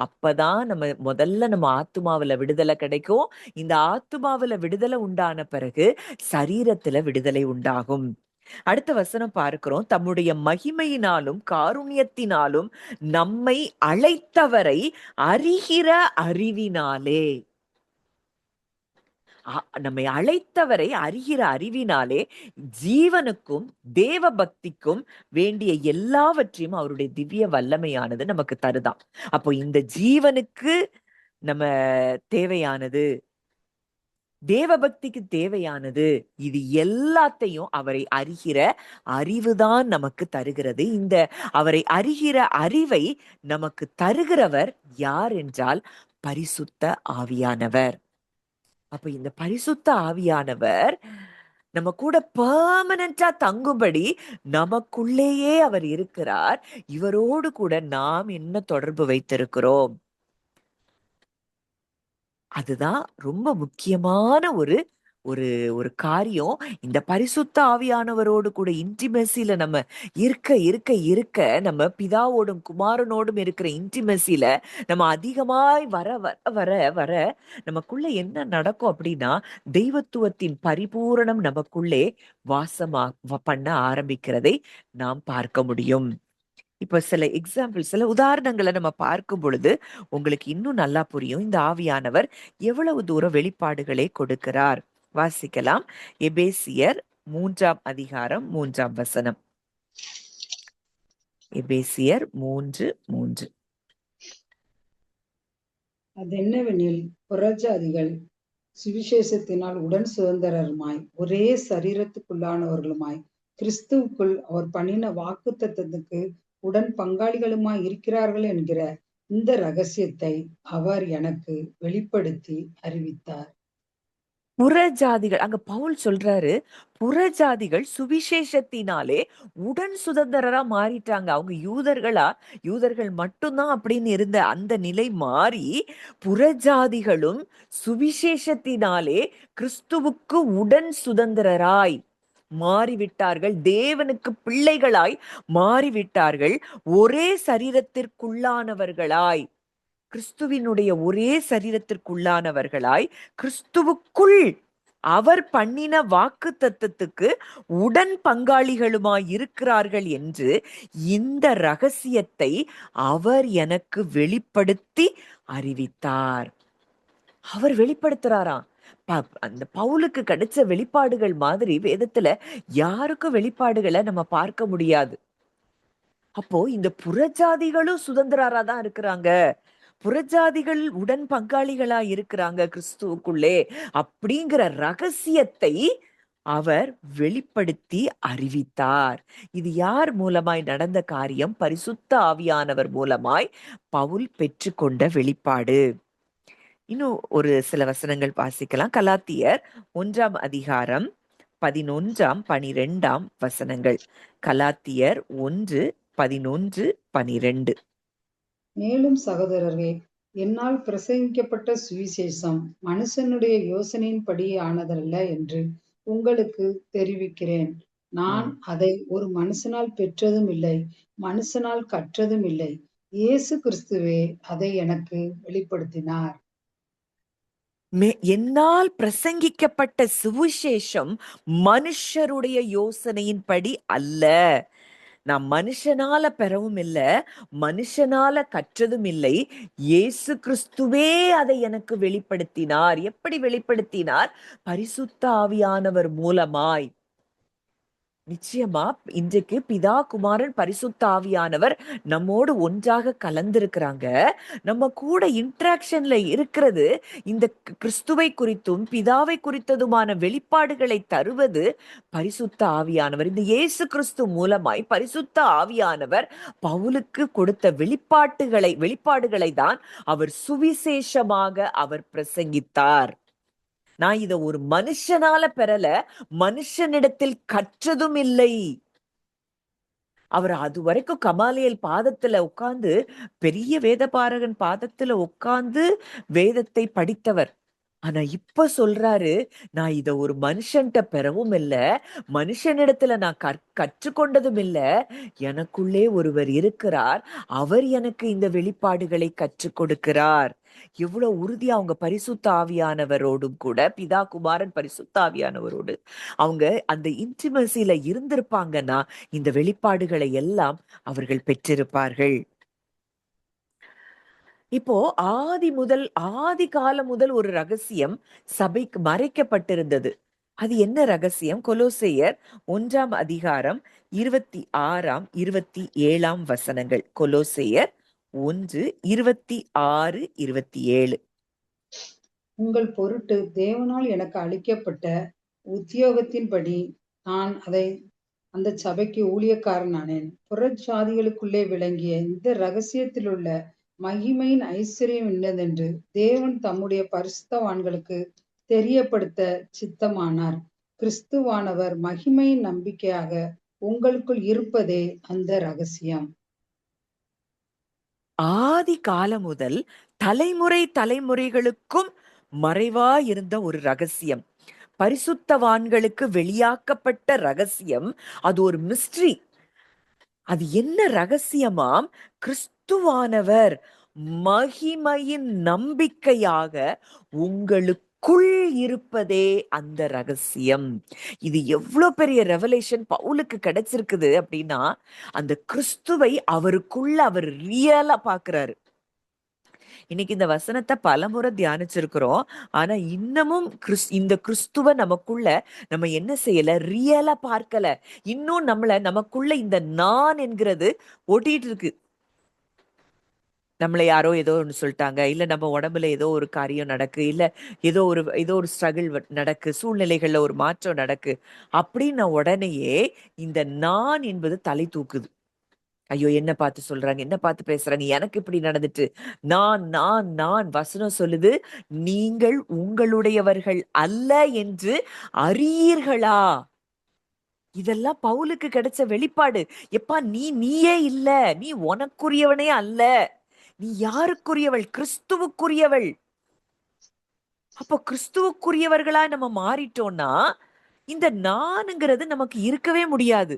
அப்பதான் முதல்ல நம்ம ஆத்துமாவில விடுதலை கிடைக்கும். இந்த ஆத்துமாவில விடுதலை உண்டான பிறகு சரீரத்துல விடுதலை உண்டாகும். அடுத்த வசனம் பார்க்கிறோம், தம்முடைய மகிமையினாலும் காருண்யத்தினாலும் நம்மை அழைத்தவரை அறிகிற அறிவினாலே. நம்மை அழைத்தவரை அறிகிற அறிவினாலே ஜீவனுக்கும் தேவ பக்திக்கும் வேண்டிய எல்லாவற்றையும் அவருடைய திவ்ய வல்லமையானது நமக்கு தருதான். அப்போ இந்த ஜீவனுக்கு நம்ம தேவையானது, தேவ பக்திக்கு தேவையானது, இது எல்லாத்தையும் அவரை அறிகிற அறிவுதான் நமக்கு தருகிறது. இந்த அவரை அறிகிற அறிவை நமக்கு தருகிறவர் யார் என்றால் பரிசுத்த ஆவியானவர். அப்ப இந்த பரிசுத்த ஆவியானவர் நம்ம கூட பெர்மனண்டா தங்கும்படி நமக்குள்ளேயே அவர் இருக்கிறார். இவரோடு கூட நாம் என்ன தொடர்பு வைத்திருக்கிறோம்? அதுதான் ரொம்ப முக்கியமான ஒரு ஒரு ஒரு காரியம். இந்த பரிசுத்த ஆவியானவரோடு கூட இன்டிமெசில நம்ம இருக்க இருக்க இருக்க, நம்ம பிதாவோடும் குமாரனோடும் இருக்கிற இன்டிமெசில நம்ம அதிகமாய் வர வர வர வர நமக்குள்ள என்ன நடக்கும் அப்படின்னா, தெய்வத்துவத்தின் பரிபூரணம் நமக்குள்ளே வாசமா பண்ண ஆரம்பிக்கிறதை நாம் பார்க்க முடியும். இப்ப சில எக்ஸாம்பிள், சில உதாரணங்களை நம்ம பார்க்கும் பொழுது உங்களுக்கு இன்னும் நல்லா புரியும் இந்த ஆவியானவர் எவ்வளவு தூரம் வெளிப்பாடுகளை கொடுக்கிறார். வாசிக்கலாம். எபேசியர் 3 அதிகாரம் 3 எபேசியர் 3:3. அதென்னவெனில் புறஜாதிகள் சுவிசேஷத்தினால் உடன் சுதந்திரருமாய் ஒரே சரீரத்துக்குள்ளானவர்களுமாய் கிறிஸ்துவுக்குள் அவர் பண்ணின வாக்குத்தத்தத்துக்கு உடன் பங்காளிகளுமாய் இருக்கிறார்கள் என்கிற இந்த ரகசியத்தை அவர் எனக்கு வெளிப்படுத்தி அறிவித்தார். புறஜாதிகள், அங்க பவுல் சொல்றாரு, புறஜாதிகள் சுவிசேஷத்தினாலே உடன் சுதந்திரரா மாறிட்டாங்க. அவங்க யூதர்கள் மட்டும்தான் அப்படின்னு இருந்த அந்த நிலை மாறி, புறஜாதிகளும் சுவிசேஷத்தினாலே கிறிஸ்துவுக்கு உடன் சுதந்திரராய் மாறிவிட்டார்கள். தேவனுக்கு பிள்ளைகளாய் மாறிவிட்டார்கள். ஒரே சரீரத்திற்குள்ளானவர்களாய், கிறிஸ்துவினுடைய ஒரே சரீரத்திற்குள்ளானவர்களாய், கிறிஸ்துவுக்குள் அவர் பண்ணின வாக்கு தத்தத்துக்கு உடன் பங்காளிகளுமாய் இருக்கிறார்கள் என்று இந்த ரகசியத்தை அவர் எனக்கு வெளிப்படுத்தி அறிவித்தார். அவர் வெளிப்படுத்துறாராம். அந்த பவுலுக்கு கிடைச்ச வெளிப்பாடுகள் மாதிரி வேதத்துல யாருக்கும் வெளிப்பாடுகளை நம்ம பார்க்க முடியாது. அப்போ இந்த புறஜாதிகளும் சுதந்திரரா தான் இருக்கிறாங்க, புறஜாதிகள் உடன் பங்காளிகளா இருக்கிறாங்க கிறிஸ்துவுக்குள்ளே அப்படிங்கிற ரகசியத்தை அவர் வெளிப்படுத்தி அறிவித்தார். இது யார் மூலமாய் நடந்த காரியம்? பரிசுத்த ஆவியானவர் மூலமாய் பவுல் பெற்றுக்கொண்ட வெளிப்பாடு. இன்னும் ஒரு சில வசனங்கள் வாசிக்கலாம். கலாத்தியர் 1 11 12 வசனங்கள். கலாத்தியர் 1:11-12. மேலும் சகோதரரே, என்னால் பிரசங்கிக்கப்பட்ட சுவிசேஷம் மனுஷனுடைய யோசனையின்படி ஆனதல்ல என்று உங்களுக்கு தெரிவிக்கிறேன். நான் அதை ஒரு மனுஷனால் பெற்றதும் இல்லை, மனுஷனால் கற்றதும் இல்லை. இயேசு கிறிஸ்துவே அதை எனக்கு வெளிப்படுத்தினார். என்னால் பிரசங்கிக்கப்பட்ட சுவிசேஷம் மனுஷருடைய யோசனையின்படி அல்ல. நான் மனுஷனால பெறவும் இல்ல, மனுஷனால கற்றதும் இல்லை. இயேசு கிறிஸ்துவே அதை எனக்கு வெளிப்படுத்தினார். எப்படி வெளிப்படுத்தினார்? பரிசுத்த ஆவியானவர் மூலமாய். நிச்சயமா இன்றைக்கு பிதா, குமாரன், பரிசுத்த ஆவியானவர் நம்மோடு ஒன்றாக கலந்திருக்கிறாங்க. நம்ம கூட இன்டராக்ஷன்ல இருக்கிறது இந்த கிறிஸ்துவை குறித்தும் பிதாவை குறித்ததுமான வெளிப்பாடுகளை தருவது பரிசுத்த ஆவியானவர். இந்த இயேசு கிறிஸ்து மூலமாய் பரிசுத்த ஆவியானவர் பவுலுக்கு கொடுத்த வெளிப்பாடுகளை தான் அவர் சுவிசேஷமாக அவர் பிரசங்கித்தார். நான் இத ஒரு மனுஷனால பெறல, மனுஷனிடத்தில் கற்றதும் இல்லை. அவர் அது வரைக்கும் கமாலியல் பாதத்துல உட்கார்ந்து, பெரிய வேதபாரகன் பாதத்துல உட்கார்ந்து வேதத்தை படித்தவர். ஆனா இப்ப சொல்றாரு, நான் இத ஒரு மனுஷன்ட்ட பெறவும் இல்ல, மனுஷனிடத்துல நான் கற்றுக்கொண்டதும் இல்ல. எனக்குள்ளே ஒருவர் இருக்கிறார், அவர் எனக்கு இந்த வெளிப்பாடுகளை கற்றுக் கொடுக்கிறார். எவ்வளவு உறுதியா அவங்க பரிசுத்த ஆவியானவரோடும் கூட, பிதா, குமாரன், பரிசுத்த ஆவியானவரோடு அவங்க அந்த இன்டிமசில இருந்திருப்பாங்கன்னா இந்த வெளிப்பாடுகளை எல்லாம் அவர்கள் பெற்றிருப்பார்கள். இப்போ ஆதி காலம் முதல் ஒரு ரகசியம் சபைக்கு மறைக்கப்பட்டிருந்தது. அது என்ன ரகசியம்? கொலோசையர் 1 வசனங்கள். கொலோசையர் 1:26-27. உங்கள் பொருட்டு தேவனால் எனக்கு அளிக்கப்பட்ட உத்தியோகத்தின்படி நான் அந்த சபைக்கு ஊழியக்காரனானேன். புறஜாதிகளுக்குள்ளே விளங்கிய இந்த ரகசியத்திலுள்ள மகிமையின் ஐஸ்வர்யம் இன்னதென்று தேவன் தம்முடைய பரிசுத்தவான்களுக்கு தெரியப்படுத்த சித்தமானார். கிறிஸ்துவானவர் மகிமையின் நம்பிக்கையாக உங்களுக்குள் இருப்பதே அந்த ரகசியம். ஆதி காலம் முதல் தலைமுறைகளுக்கும் மறைவா இருந்த ஒரு ரகசியம், பரிசுத்தவான்களுக்கு வெளியாக்கப்பட்ட ரகசியம். அது ஒரு மிஸ்ட்ரி. அது என்ன ரகசியமாம்? கிறிஸ்துவானவர் மகிமையின் நம்பிக்கையாக உங்களுக்குள் இருப்பதே அந்த ரகசியம். இது எவ்வளவு பெரிய ரெவலேஷன் பவுலுக்கு கிடைச்சிருக்குது அப்படின்னா, அந்த கிறிஸ்துவை அவருக்குள்ள அவர் ரியலா பாக்குறாரு. இன்னைக்கு இந்த வசனத்தை பலமுறை தியானிச்சிருக்கிறோம். ஆனா இன்னமும் இந்த கிறிஸ்துவ நமக்குள்ள நம்ம என்ன செய்யல? ரியலா பார்க்கல. இன்னும் நமக்குள்ள இந்த நான் என்கிறது ஓட்டிட்டு இருக்கு. நம்மளை யாரோ ஏதோ ஒன்று சொல்லிட்டாங்க, இல்ல நம்ம உடம்புல ஏதோ ஒரு காரியம் நடக்கு, இல்ல ஏதோ ஒரு ஸ்ட்ரகிள் நடக்கு, சூழ்நிலைகள்ல ஒரு மாற்றம் நடக்கு அப்படின்ன உடனேயே இந்த நான் என்பது தலை தூக்குது. ஐயோ, என்ன பார்த்து சொல்றாங்க, என்ன பார்த்து பேசுறாங்க, எனக்கு இப்படி நடந்துட்டு. நான் நான் நான் வசனம் சொல்லுது, நீங்கள் உங்களுடையவர்கள் அல்ல என்று அறியீர்களா? இதெல்லாம் பவுலுக்கு கிடைச்ச வெளிப்பாடு. எப்பா, நீயே இல்ல, நீ உனக்குரியவனே அல்ல, நீ யாருக்குரியவள்? கிறிஸ்துவுக்குரியவள். அப்போ கிறிஸ்துவுக்குரியவர்களா நம்ம மாறிட்டோம்னா இந்த நானுங்கிறது நமக்கு இருக்கவே முடியாது.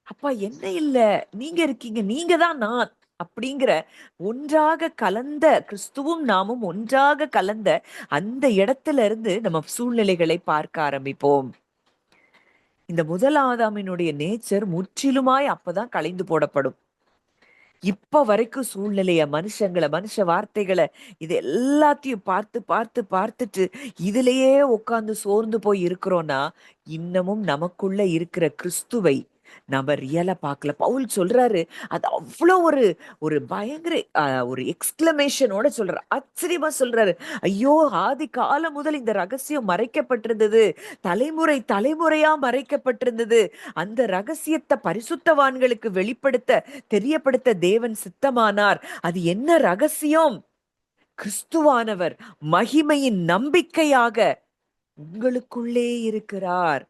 அப்பா, என்ன இல்ல, நீங்க இருக்கீங்க, நீங்க தான் நான் அப்படிங்கிற ஒன்றாக கலந்த கிறிஸ்துவும் நாமும் ஒன்றாக கலந்த அந்த இடத்துல இருந்து நம்ம சூழ்நிலைகளை பார்க்க ஆரம்பிப்போம். இந்த முதல் ஆதாமினுடைய நேச்சர் முற்றிலுமாய் அப்பதான் களைந்து போடப்படும். இப்ப வரைக்கும் சூழ்நிலைய, மனுஷங்களை, மனுஷ வார்த்தைகளை, இது எல்லாத்தையும் பார்த்துட்டு இதுலயே உட்கார்ந்து சோர்ந்து போய் இருக்கிறோம்னா இன்னமும் நமக்குள்ள இருக்கிற கிறிஸ்துவை நம்ம ரியலா பார்க்கல. பவுல் சொல்றாரு, அது அவ்வளவு ஒரு பயங்கர ஒரு எக்ஸ்கிளமேஷனோட சொல்றாரு, ஆச்சரியமா சொல்றாரு. ஐயோ, ஆதி காலம் முதல் இந்த ரகசியம் மறைக்கப்பட்டிருந்தது, தலைமுறையா மறைக்கப்பட்டிருந்தது. அந்த ரகசியத்தை பரிசுத்தவான்களுக்கு தெரியப்படுத்த தேவன் சித்தமானார். அது என்ன ரகசியம்? கிறிஸ்துவானவர் மகிமையின் நம்பிக்கையாக உங்களுக்குள்ளே இருக்கிறார்.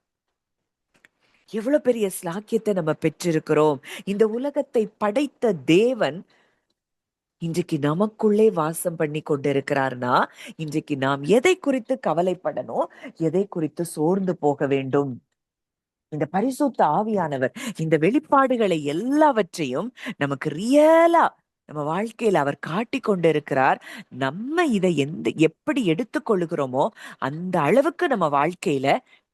எவ்வளவு பெரிய ஸ்லாக்கியத்தை நம்ம பெற்றிருக்கிறோம். இந்த உலகத்தை படைத்த தேவன் இன்றைக்கு நமக்குள்ளே வாசம் பண்ணி கொண்டிருக்கிறார்னா, இன்றைக்கு நாம் எதை குறித்து கவலைப்படணும், எதை குறித்து சோர்ந்து போக வேண்டும்? இந்த பரிசுத்த ஆவியானவர் இந்த வெளிப்பாடுகளை எல்லாவற்றையும் நமக்கு ரியலா நம்ம வாழ்க்கையில அவர் காட்டி கொண்டிருக்கிறார். நம்ம இதை எப்படி எடுத்துக்கொள்ளுகிறோமோ அந்த அளவுக்கு நம்ம வாழ்க்கையில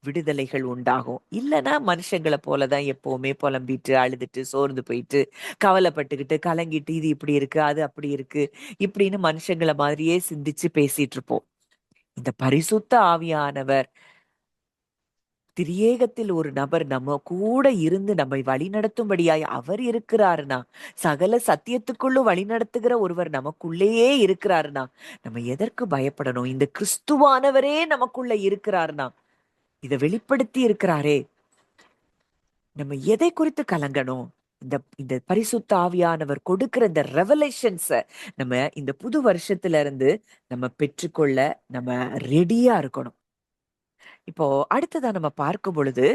விடுதலைகள் உண்டாகும். இல்லைன்னா மனுஷங்களை போலதான் எப்பவுமே புலம்பிட்டு அழுதுட்டு சோர்ந்து போயிட்டு கவலைப்பட்டுக்கிட்டு கலங்கிட்டு இது இப்படி இருக்கு அது அப்படி இருக்கு இப்படின்னு மனுஷங்களை மாதிரியே சிந்திச்சு பேசிட்டு இருப்போம். இந்த பரிசுத்த ஆவியானவர் திரியேகத்தில் ஒரு நபர் நம்ம கூட இருந்து நம்மை வழிநடத்தும்படியாய் அவர் இருக்கிறாருனா, சகல சத்தியத்துக்குள்ளும் வழிநடத்துகிற ஒருவர் நமக்குள்ளேயே இருக்கிறாருனா, நம்ம எதற்கு பயப்படணும்? இந்த கிறிஸ்துவானவரே நமக்குள்ள இருக்கிறாருனா, இதை வெளிப்படுத்தி இருக்கிறாரே, நம்ம எதை குறித்து கலங்கணும்? இந்த இந்த பரிசுத்த ஆவியானவர் கொடுக்கிற இந்த ரெவலேஷன்ஸ நம்ம இந்த புது வருஷத்துல இருந்து நம்ம பெற்றுக்கொள்ள நம்ம ரெடியா இருக்கணும். இப்போ அடுத்ததா நம்ம பார்க்கும் பொழுது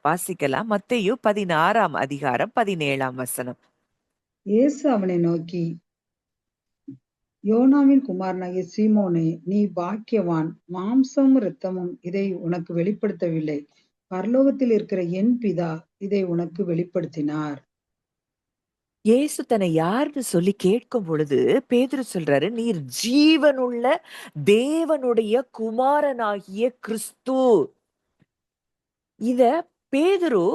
வாசிக்கலாம். மத்தேயு 16ஆம் அதிகாரம் 17ஆம் வசனம். இயேசு அவனை நோக்கி, யோனாவின் குமாரனாகிய சீமோனே, நீ பாக்கியவான். மாம்சமும் இரத்தமும் இதை உனக்கு வெளிப்படுத்தவில்லை, பரலோகத்தில் இருக்கிற என் பிதா இதை உனக்கு வெளிப்படுத்தினார். இயேசு தன்னை யாருன்னு சொல்லி கேட்கும் பொழுது பேதுரு சொல்றாரு, நீர் ஜீவனுள்ள தேவனுடைய குமாரனாகிய கிறிஸ்து. இத பேதுரு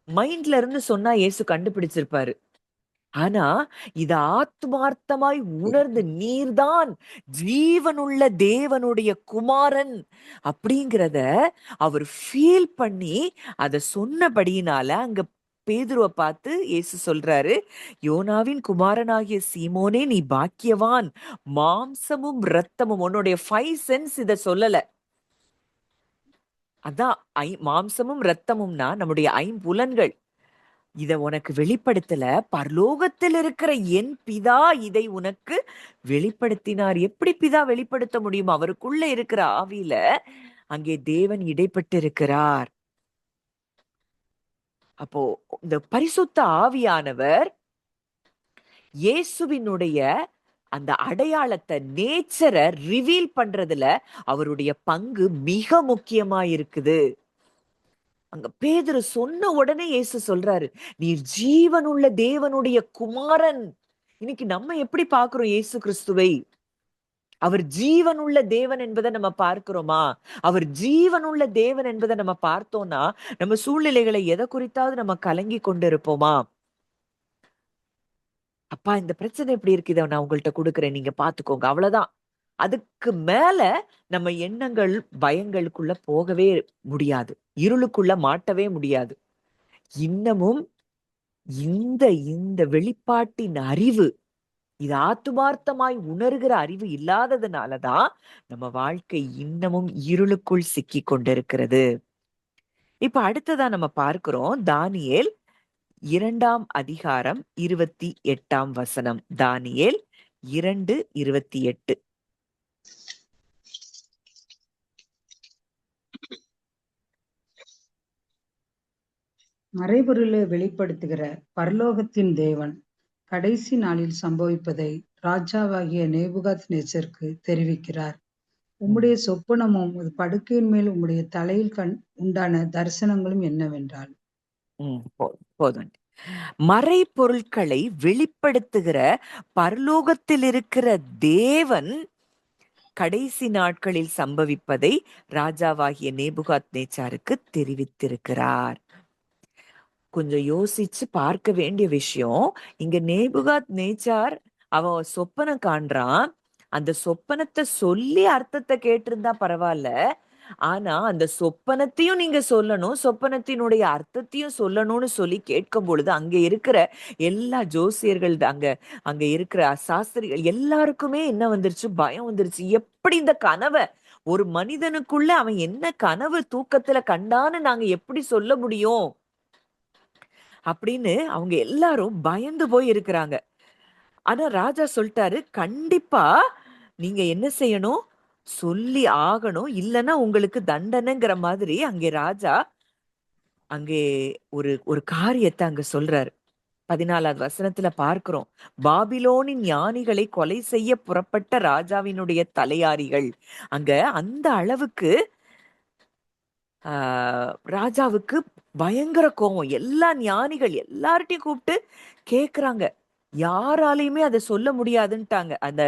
மைண்ட்ல இருந்து சொன்னா இயேசு கண்டுபிடிச்சிருப்பாரு. ஆனா இத ஆத்மார்த்தமாய் உணர்ந்து நீர்தான் ஜீவனுள்ள தேவனுடைய குமாரன் அப்படிங்கிறத அவர் ஃபீல் பண்ணி அத சொன்னபடியினால அங்க பேதுருவை பார்த்து இயேசு சொல்றாரு, யோனாவின் குமாரனாகிய சீமோனே நீ பாக்கியவான். மாம்சமும் இரத்தமும் உன்னுடைய 5 சென்ஸ் இத சொல்லல. அதான் மாம்சமும் இரத்தமும்னா நம்முடைய 5 புலன்கள். இத உனக்கு வெளிப்படுத்தல, பரலோகத்தில் இருக்கிற என் பிதா இதை உனக்கு வெளிப்படுத்தினார். எப்படி பிதா வெளிப்படுத்த முடியும்? அவருக்குள்ள இருக்கிற ஆவியில அங்கே தேவன் இடைப்பட்டு இருக்கிறார். அப்போ இந்த பரிசுத்த ஆவியானவர் இயேசுவினுடைய அந்த அடையாளத்தை நேச்சரை ரிவீல் பண்றதுல அவருடைய பங்கு மிக முக்கியமா இருக்குது. அங்க பேதுரு சொன்ன உடனே இயேசு சொல்றாரு, நீர் ஜீவனுள்ள தேவனுடைய குமாரன். இன்னைக்கு நம்ம எப்படி பார்க்கிறோம் இயேசு கிறிஸ்துவை? அவர் ஜீவனுள்ள தேவன் என்பதை நம்ம பார்க்கிறோமா? அவர் ஜீவனுள்ள தேவன் என்பதை நம்ம பார்த்தோம்னா நம்ம சூழ்நிலைகளை எதை குறித்தாவது நம்ம கலங்கி கொண்டு இருப்போமா? அப்பா இந்த பிரச்சனை எப்படி இருக்கு, இதை நான் உங்கள்கிட்ட கொடுக்குறேன், நீங்க பாத்துக்கோங்க, அவ்வளவுதான். அதுக்கு மேல நம்ம எண்ணங்கள் பயங்களுக்குள்ள போகவே முடியாது, இருளுக்குள்ள மாட்டவே முடியாது. இன்னமும் இந்த இந்த வெளிப்பாட்டின் அறிவு, இது ஆத்துமார்த்தமாய் உணர்கிற அறிவு இல்லாததுனாலதான் நம்ம வாழ்க்கை இன்னமும் இருளுக்குள் சிக்கி கொண்டிருக்கிறது. இப்ப அடுத்ததா நம்ம பார்க்கிறோம் தானியேல் 2ஆம் அதிகாரம் 28ஆம் வசனம். தானியேல் 2:28. மறைபொருளை வெளிப்படுத்துகிற பரலோகத்தின் தேவன் கடைசி நாளில் சம்பவிப்பதை ராஜாவாகிய நேபுகாத் நேச்சருக்கு தெரிவிக்கிறார். உம்முடைய சொப்பனமும் படுக்கையின் மேல் உம்முடைய தலையில் உண்டான தரிசனங்களும் என்னவென்றால். போதும். மறைபொருட்களை வெளிப்படுத்துகிற பரலோகத்தில் இருக்கிற தேவன் கடைசி நாட்களில் சம்பவிப்பதை ராஜாவாகிய நேபுகாத் நேச்சாருக்கு தெரிவித்திருக்கிறார். கொஞ்சம் யோசிச்சு பார்க்க வேண்டிய விஷயம். இங்க நேபுகாத் நேச்சார் அவன் சொப்பனை காண்றான். அந்த சொப்பனத்தை சொல்லி அர்த்தத்தை கேட்டிருந்தா பரவாயில்ல. ஆனா அந்த சொப்பனத்தையும் நீங்க சொல்லணும், சொப்பனத்தினுடைய அர்த்தத்தையும் சொல்லணும்னு சொல்லி கேட்கும் பொழுது அங்க இருக்கிற எல்லா ஜோசியர்கள், அங்க இருக்கிற சாஸ்திரிகள் எல்லாருக்குமே என்ன வந்துருச்சு? பயம் வந்துருச்சு. எப்படி இந்த கனவை ஒரு மனிதனுக்குள்ள அவன் என்ன கனவு தூக்கத்துல கண்டான்னு நாங்க எப்படி சொல்ல முடியும் அப்படின்னு அவங்க எல்லாரும் பயந்து போய் இருக்கிறாங்க. ஆனா ராஜா சொல்லிட்டாரு, கண்டிப்பா நீங்க என்ன செய்யணும்? சொல்லி ஆகணும். இல்லன்னா உங்களுக்கு தண்டனைங்கிற மாதிரி அங்கே ராஜா அங்கே ஒரு ஒரு காரியத்த அங்க சொல்றாரு. 14வது வசனத்துல பார்க்கிறோம். பாபிலோனின் ஞானிகளை கொலை செய்ய புறப்பட்ட ராஜாவினுடைய தலையாரிகள். அங்க அந்த அளவுக்கு ஆ ராஜாவுக்கு பயங்கர கோவம். எல்லா ஞானிகள் எல்லார்ட்டயும் கூப்பிட்டு கேக்குறாங்க. யாராலயுமே அத சொல்ல முடியாதுன்ட்டாங்க. அந்த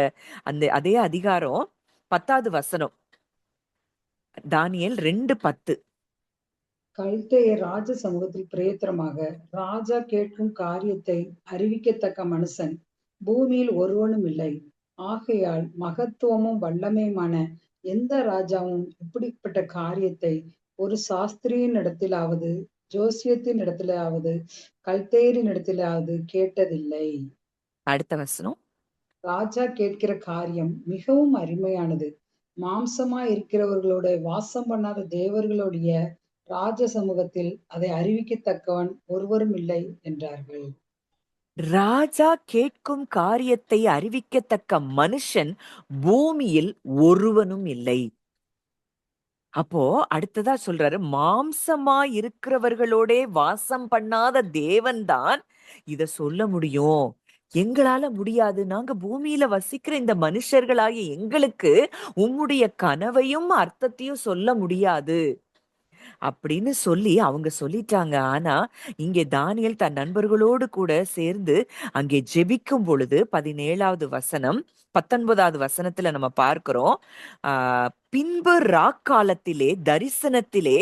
அந்த அதே அதிகாரம் 10வது வசனம். தானியேல் 2:10. கல்தேயர் ராஜ சமூகத்தில் பிரேத்திரமாக, ராஜா கேட்கும் காரியத்தை அறிவிக்கத்தக்க மனுஷன் பூமியில் ஒருவனும் இல்லை. ஆகையால் மகத்துவமும் வல்லமையுமான எந்த ராஜாவும் இப்படிப்பட்ட காரியத்தை ஒரு சாஸ்திரியின் இடத்திலாவது, ஜோசியத்தின் இடத்திலாவது, கல்தேயரின் இடத்திலாவது கேட்டதில்லை. அடுத்த வசனம். ராஜா கேட்கிற காரியம் மிகவும் அருமையானது. மாம்சமா இருக்கிறவர்களோட வாசம் பண்ணாத தேவர்களுடைய ராஜ சமூகத்தில் அதை அறிவிக்கத்தக்கவன் ஒருவரும் இல்லை என்றார்கள். ராஜா கேட்கும் காரியத்தை அறிவிக்கத்தக்க மனுஷன் பூமியில் ஒருவனும் இல்லை. அப்போ அடுத்ததா சொல்றாரு, மாம்சமா இருக்கிறவர்களோட வாசம் பண்ணாத தேவன்தான் இத சொல்ல முடியும். எங்களால முடியாது. நாங்க பூமியில வசிக்கிற இந்த மனுஷர்களாகிய எங்களுக்கு உம்முடைய கனவையும் அர்த்தத்தையும் சொல்ல முடியாது அப்படின்னு சொல்லி அவங்க சொல்லிட்டாங்க. ஆனா இங்கே தானியேல் தன் நண்பர்களோடு கூட சேர்ந்து அங்கே ஜெபிக்கும் பொழுது 17வது வசனம் 19வது வசனத்துல நம்ம பார்க்கிறோம். பின்பு ராக்காலத்திலே தரிசனத்திலே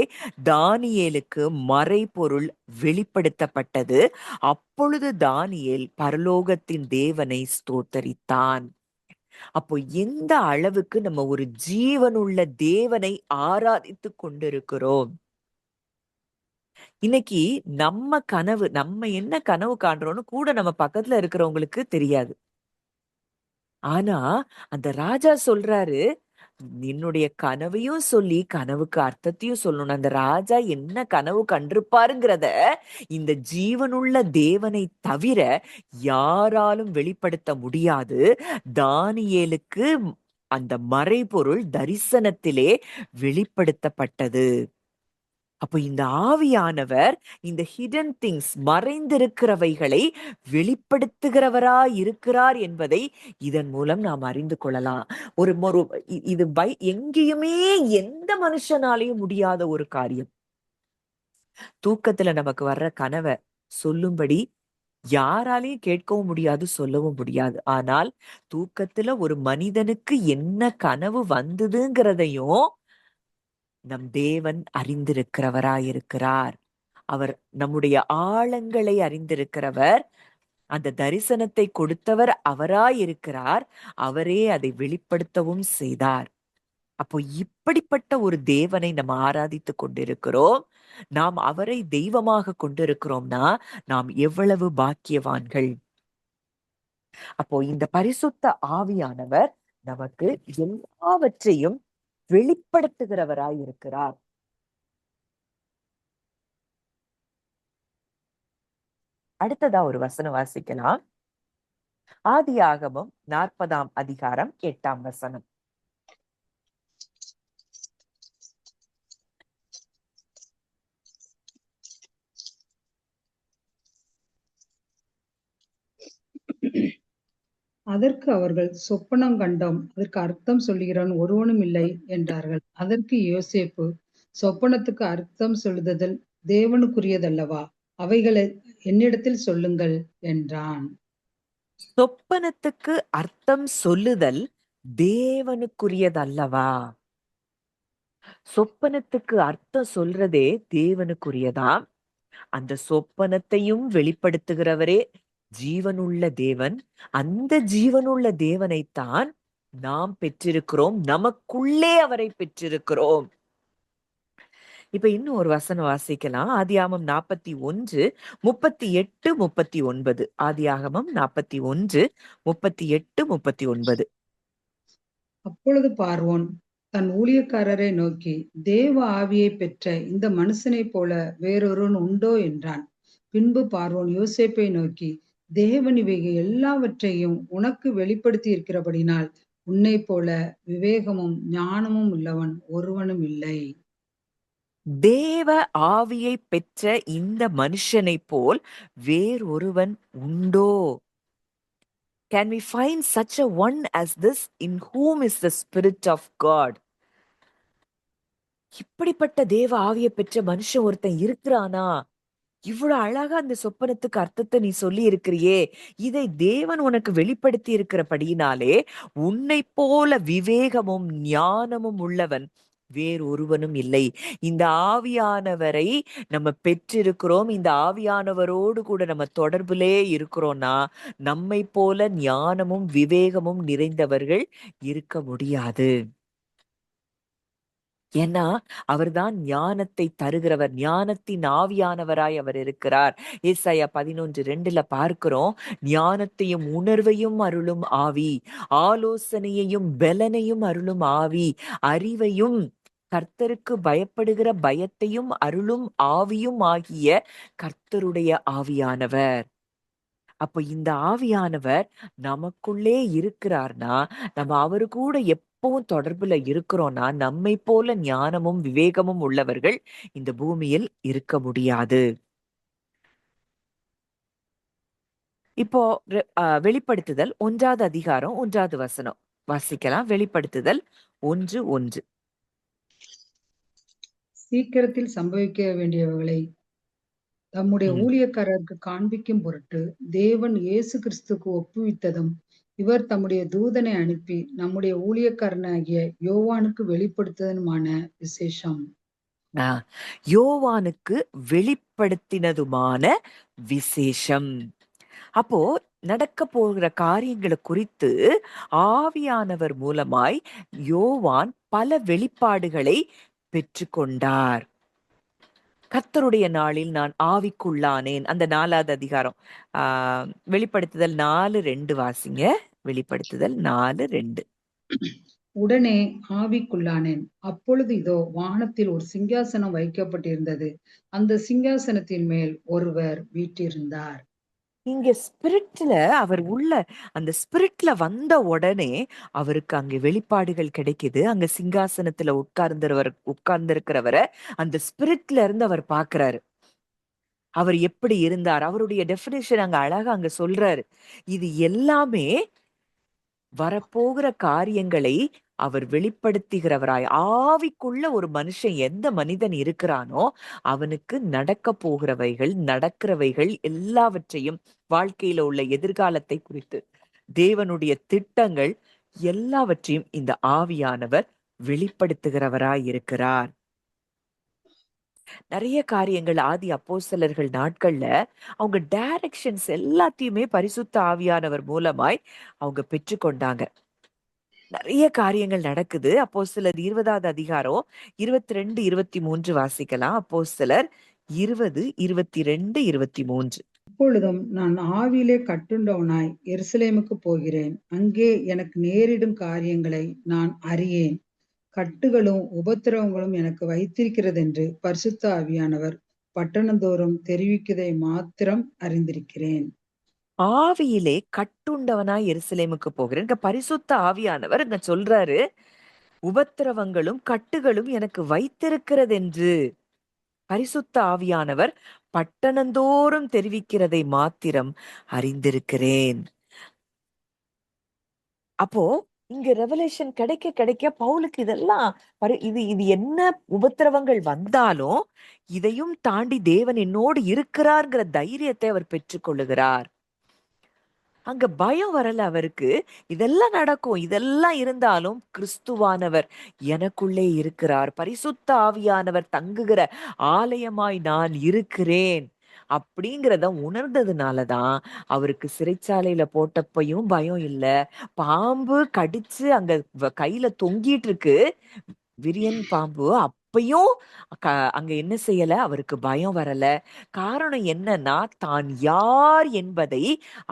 தானியேலுக்கு மறைபொருள் வெளிப்படுத்தப்பட்டது. அப்பொழுது தானியேல் பரலோகத்தின் தேவனை ஸ்தோத்தரித்தான். அப்போ எந்த அளவுக்கு நம்ம ஒரு ஜீவனுள்ள தேவனை ஆராதித்து கொண்டிருக்கிறோம். இன்னைக்கு நம்ம என்ன கனவு காண்றோம்னு கூட நம்ம பக்கத்துல இருக்கிறவங்களுக்கு தெரியாது. ஆனா அந்த ராஜா சொல்றாரு, என்னுடைய கனவையும் சொல்லி கனவுக்கு அர்த்தத்தையும் சொல்லணும். அந்த ராஜா என்ன கனவு கண்டிருப்பாருங்கிறத இந்த ஜீவனுள்ள தேவனை தவிர யாராலும் வெளிப்படுத்த முடியாது. தானியேலுக்கு அந்த மறைபொருள் தரிசனத்திலே வெளிப்படுத்தப்பட்டது. அப்போ இந்த ஆவியானவர் இந்த ஹிடன் திங்ஸ் மறைந்திருக்கிறவைகளை வெளிப்படுத்துகிறவரா இருக்கிறார் என்பதை இதன் மூலம் நாம் அறிந்து கொள்ளலாம். ஒரு ஒரு இது எங்கேயுமே எந்த மனுஷனாலையும் முடியாத ஒரு காரியம். தூக்கத்துல நமக்கு வர்ற கனவை சொல்லும்படி யாராலையும் கேட்கவும் முடியாது, சொல்லவும் முடியாது. ஆனால் தூக்கத்துல ஒரு மனிதனுக்கு என்ன கனவு வந்ததுங்கிறதையும் நம் தேவன் அறிந்திருக்கிறவராயிருக்கிறார். அவர் நம்முடைய ஆழங்களை அறிந்திருக்கிறவர். அந்த தரிசனத்தை கொடுத்தவர் அவராயிருக்கிறார். அவரே அதை வெளிப்படுத்தவும் செய்தார். அப்போ இப்படிப்பட்ட ஒரு தேவனை நம்ம ஆராதித்து கொண்டிருக்கிறோம். நாம் அவரை தெய்வமாக கொண்டிருக்கிறோம்னா நாம் எவ்வளவு பாக்கியவான்கள். அப்போ இந்த பரிசுத்த ஆவியானவர் நமக்கு எல்லாவற்றையும் வெளிப்படுத்துகிறவராய் இருக்கிறார். அடுத்ததா ஒரு வசனம் வாசிக்கலாம். ஆதியாகமம் 40ஆம் அதிகாரம் 8ஆம் வசனம். அதற்கு அவர்கள் சொப்பனம் கண்டோம், அதற்கு அர்த்தம் சொல்லுகிறவன் ஒருவனும் இல்லை என்றார்கள். அதற்கு யோசேப்பு, சொப்பனத்துக்கு அர்த்தம் சொல்லுதல் தேவனுக்குரியதல்லவா, அவைகளை என்னிடத்தில் சொல்லுங்கள் என்றான். சொப்பனத்துக்கு அர்த்தம் சொல்லுதல் தேவனுக்குரியதல்லவா? சொப்பனத்துக்கு அர்த்தம் சொல்றதே தேவனுக்குரியதாம். அந்த சொப்பனத்தையும் வெளிப்படுத்துகிறவரே ஜீவனுள்ள தேவன். அந்த ஜீவனுள்ள தேவனைத்தான் நாம் பெற்றிருக்கிறோம். நமக்குள்ளே அவரை பெற்றிருக்கிறோம். இப்ப இன்னும் ஒரு வசனம் வாசிக்கலாம். ஆதியாகமம் 41 38 39. ஆதியாகமம் 41 38 39. அப்பொழுது பார்வோன் தன் ஊழியக்காரரை நோக்கி, தேவ ஆவியை பெற்ற இந்த மனுஷனைப் போல வேறொருவன் உண்டோ என்றான். பின்பு பார்வோன் யோசேப்பை நோக்கி, தேவன் இவைகள் எல்லாவற்றையும் உனக்கு வெளிப்படுத்தி இருக்கிறபடினால் உன்னைப் போல விவேகமும் ஞானமும் உள்ளவன் ஒருவனும் இல்லை. தேவ ஆவியை பெற்ற இந்த மனுஷனைப் போல் வேறொருவன் உண்டோ? Can we find such a one as this in whom is the Spirit of God? இப்படிப்பட்ட தேவ ஆவியை பெற்ற மனுஷன் ஒருத்தன் இருக்கிறானா? இவ்வளவு அழகா அந்த சொப்பனத்துக்கு அர்த்தத்தை நீ சொல்லி இருக்கிறியே, இதை தேவன் உனக்கு வெளிப்படுத்தி இருக்கிறபடியினாலே உன்னை போல விவேகமும் ஞானமும் உள்ளவன் வேறொருவனும் இல்லை. இந்த ஆவியானவரை நம்ம பெற்றிருக்கிறோம். இந்த ஆவியானவரோடு கூட நம்ம தொடர்பிலே இருக்கிறோம்னா நம்மை போல ஞானமும் விவேகமும் நிறைந்தவர்கள் இருக்க முடியாது. ஏன்னா அவர்தான் ஞானத்தை தருகிறவர், ஞானத்தின் ஆவியானவராய் அவர் இருக்கிறார். ஏசாயா 11:2 பார்க்கிறோம், ஞானத்தையும் உணர்வையும் அருளும் ஆவி, ஆலோசனையையும் பெலனையும் அருளும் ஆவி, அறிவையும் கர்த்தருக்கு பயப்படுகிற பயத்தையும் அருளும் ஆவியும் ஆகிய கர்த்தருடைய ஆவியானவர். அப்ப இந்த ஆவியானவர் நமக்குள்ளே இருக்கிறார்னா நம்ம அவரு கூட எப்பவும் தொடர்புல இருக்கிறோம்னா நம்மை போல ஞானமும் விவேகமும் உள்ளவர்கள் இந்த பூமியில் இருக்க முடியாது. இப்போ வெளிப்படுத்துதல் 1வது அதிகாரம் 1வது வசனம் வாசிக்கலாம். வெளிப்படுத்துதல் 1:1. சீக்கிரத்தில் சம்பவிக்க வேண்டியவைகளை தம்முடைய ஊழியக்காரருக்கு காண்பிக்கும் பொருட்டு தேவன் இயேசு கிறிஸ்துக்கு ஒப்புவித்ததும் இவர் தம்முடைய தூதனை அனுப்பி நம்முடைய ஊழியக்காரனாகிய யோவானுக்கு வெளிப்படுத்ததுமான விசேஷம். யோவானுக்கு வெளிப்படுத்தினதுமான விசேஷம். அப்போ நடக்க போகிற காரியங்களை குறித்து ஆவியானவர் மூலமாய் யோவான் பல வெளிப்பாடுகளை பெற்றுக்கொண்டார். கர்த்தருடைய நாளில் நான் ஆவிக்குள்ளானேன். அந்த 4வது அதிகாரம் வெளிப்படுத்துதல் 4:2 வாசிங்க. வெளிப்படுத்துதல் 4:2. உடனே ஆவிக்குள்ளானேன். அப்பொழுது இதோ வானத்தில் ஒரு சிங்காசனம் வைக்கப்பட்டிருந்தது. அந்த சிங்காசனத்தின் மேல் ஒருவர் வீற்றிருந்தார். இங்க ஸ்பிரிட்ல அவர் அந்த ஸ்பிரிட்ல வந்த உடனே அவருக்கு அங்கே வெளிப்பாடுகள் கிடைக்குது. அங்க சிங்காசனத்துல உட்கார்ந்திருக்கிறவரை அந்த ஸ்பிரிட்ல இருந்து அவர் பார்க்கிறாரு. அவர் எப்படி இருந்தார், அவருடைய டெஃபினிஷன் அங்க அழகா அங்க சொல்றாரு. இது எல்லாமே வரப்போகிற காரியங்களை அவர் வெளிப்படுத்துகிறவராய், ஆவிக்குள்ள ஒரு மனுஷன் எந்த மனிதன் இருக்கிறானோ அவனுக்கு நடக்க போகிறவைகள் நடக்கிறவைகள் எல்லாவற்றையும், வாழ்க்கையில உள்ள எதிர்காலத்தை குறித்து தேவனுடைய திட்டங்கள் எல்லாவற்றையும் இந்த ஆவியானவர் வெளிப்படுத்துகிறவராய் இருக்கிறார். நிறைய காரியங்கள் ஆதி அப்போஸ்தலர்கள் நாட்கள்ல அவங்க டைரக்ஷன்ஸ் எல்லாத்தையுமே பரிசுத்த ஆவியானவர் மூலமாய் அவங்க பெற்றுக்கொண்டாங்க. நிறைய காரியங்கள் நடக்குது. அப்போஸ்தலர் 20வது அதிகாரம் 22, 23 வாசிக்கலாம். அப்போஸ்தலர் 20, 22, 23. இப்பொழுதும் நான் ஆவியிலே கட்டுண்டவனாய் எருசலேமுக்கு போகிறேன். அங்கே எனக்கு நேரிடும் காரியங்களை நான் அறியேன். கட்டுகளும் உபத்திரவங்களும் எனக்கு வைத்திருக்கிறதென்று பரிசுத்த ஆவியானவர் பட்டணந்தோறும் தெரிவிக்கதை மாத்திரம் அறிந்திருக்கிறேன். ஆவியிலே கட்டுண்டவனாய் எருசலேமுக்கு போகிறேன். இங்க பரிசுத்த ஆவியானவர் இங்க சொல்றாரு, உபத்திரவங்களும் கட்டுகளும் எனக்கு வைத்திருக்கிறதென்று பரிசுத்த ஆவியானவர் பட்டணந்தோறும் தெரிவிக்கிறதை மாத்திரம் அறிந்திருக்கிறேன். அப்போ இங்க ரெவலேஷன் கிடைக்க கிடைக்க பவுலுக்கு இதெல்லாம் இது இது என்ன உபத்திரவங்கள் வந்தாலும் இதையும் தாண்டி தேவன் என்னோடு இருக்கிறார்ங்கிற தைரியத்தை அவர் பெற்றுக்கொள்ளுகிறார். அங்க பயம் வரல அவருக்கு. இதெல்லாம் நடக்கும், இதெல்லாம் இருந்தாலும் கிறிஸ்துவானவர் எனக்குள்ளே இருக்கிறார், பரிசுத்த ஆவியானவர் தங்குகிற ஆலயமாய் நான் இருக்கிறேன் அப்படிங்கிறத உணர்ந்ததுனாலதான் அவருக்கு சிறைச்சாலையில போட்டப்பையும் பயம் இல்ல. பாம்பு கடிச்சு அங்க கையில தொங்கிட்டு இருக்கு விரியன் பாம்பு, அப்பயும் அங்க என்ன செய்யல, அவருக்கு பயம் வரல. காரணம் என்னன்னா தான் யார் என்பதை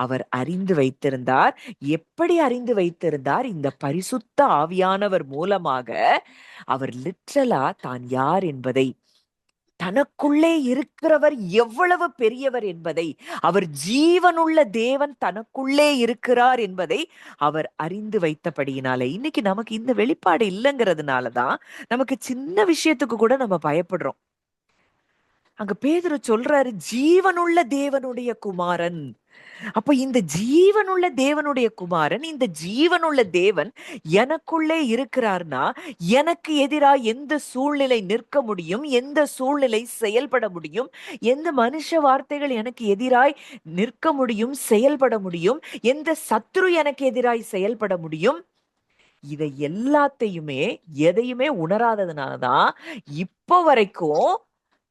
அவர் அறிந்து வைத்திருந்தார். எப்படி அறிந்து வைத்திருந்தார்? இந்த பரிசுத்த ஆவியானவர் மூலமாக அவர் லிட்ரலா தான் யார் என்பதை தனக்குள்ளே இருக்கிறவர் எவ்வளவு பெரியவர் என்பதை, அவர் ஜீவனுள்ள தேவன் தனக்குள்ளே இருக்கிறார் என்பதை அவர் அறிந்து வைத்தபடியினாலே, இன்னைக்கு நமக்கு இந்த வெளிப்பாடு இல்லைங்கிறதுனாலதான் நமக்கு சின்ன விஷயத்துக்கு கூட நம்ம பயப்படுறோம். அங்க பேதுரு சொல்றாரு, ஜீவனுள்ள தேவனுடைய குமாரன். அப்ப இந்த ஜீவனுள்ள தேவனுடைய குமாரன், இந்த ஜீவனுள்ள தேவன் எனக்குள்ளே இருக்கிறார்னா, எனக்கு எதிராக எந்த சூழ்நிலை நிற்க முடியும், எந்த சூழ்நிலை செயல்பட முடியும், எந்த மனுஷ வார்த்தைகள் எனக்கு எதிராய் நிற்க முடியும், செயல்பட முடியும், எந்த சத்துரு எனக்கு எதிராய் செயல்பட முடியும், இதை எல்லாத்தையுமே எதையுமே உணராததுனாலதான் இப்போ வரைக்கும்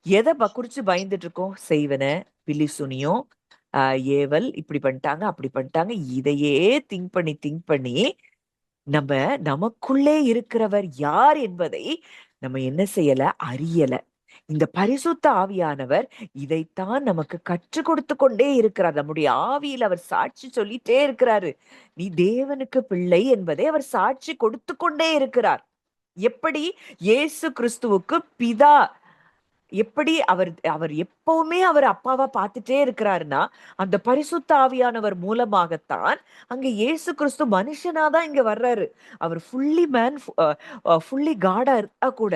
எதை குறிச்சு பயந்துட்டு இருக்கோம்? செய்வன, பில்லி சுனியும், ஏவல், இப்படி பண்ணிட்டாங்க அப்படி பண்ணிட்டாங்க, இதையே திங்க் பண்ணி நம்ம நமக்குள்ளே இருக்கிறவர் யார் என்பதை நம்ம என்ன செய்யல, அறியல. இந்த பரிசுத்த ஆவியானவர் இதைத்தான் நமக்கு கற்றுக் கொடுத்து கொண்டே இருக்கிறார். நம்முடைய ஆவியில் அவர் சாட்சி சொல்லிட்டே இருக்கிறாரு. நீ தேவனுக்கு பிள்ளை என்பதை அவர் சாட்சி கொடுத்து கொண்டே இருக்கிறார். எப்படி இயேசு கிறிஸ்துவுக்கு பிதா எப்படி அவர் அவர் எப்பவுமே அவர் அப்பாவா பார்த்துட்டே இருக்கிறாருன்னா, அந்த பரிசுத்த ஆவியானவர் மூலமாகத்தான் அங்க இயேசு கிறிஸ்து மனுஷனாதான் இங்க வர்றாரு. அவர் ஃபுல்லி மேன், ஃபுல்லி காடா இருந்தா கூட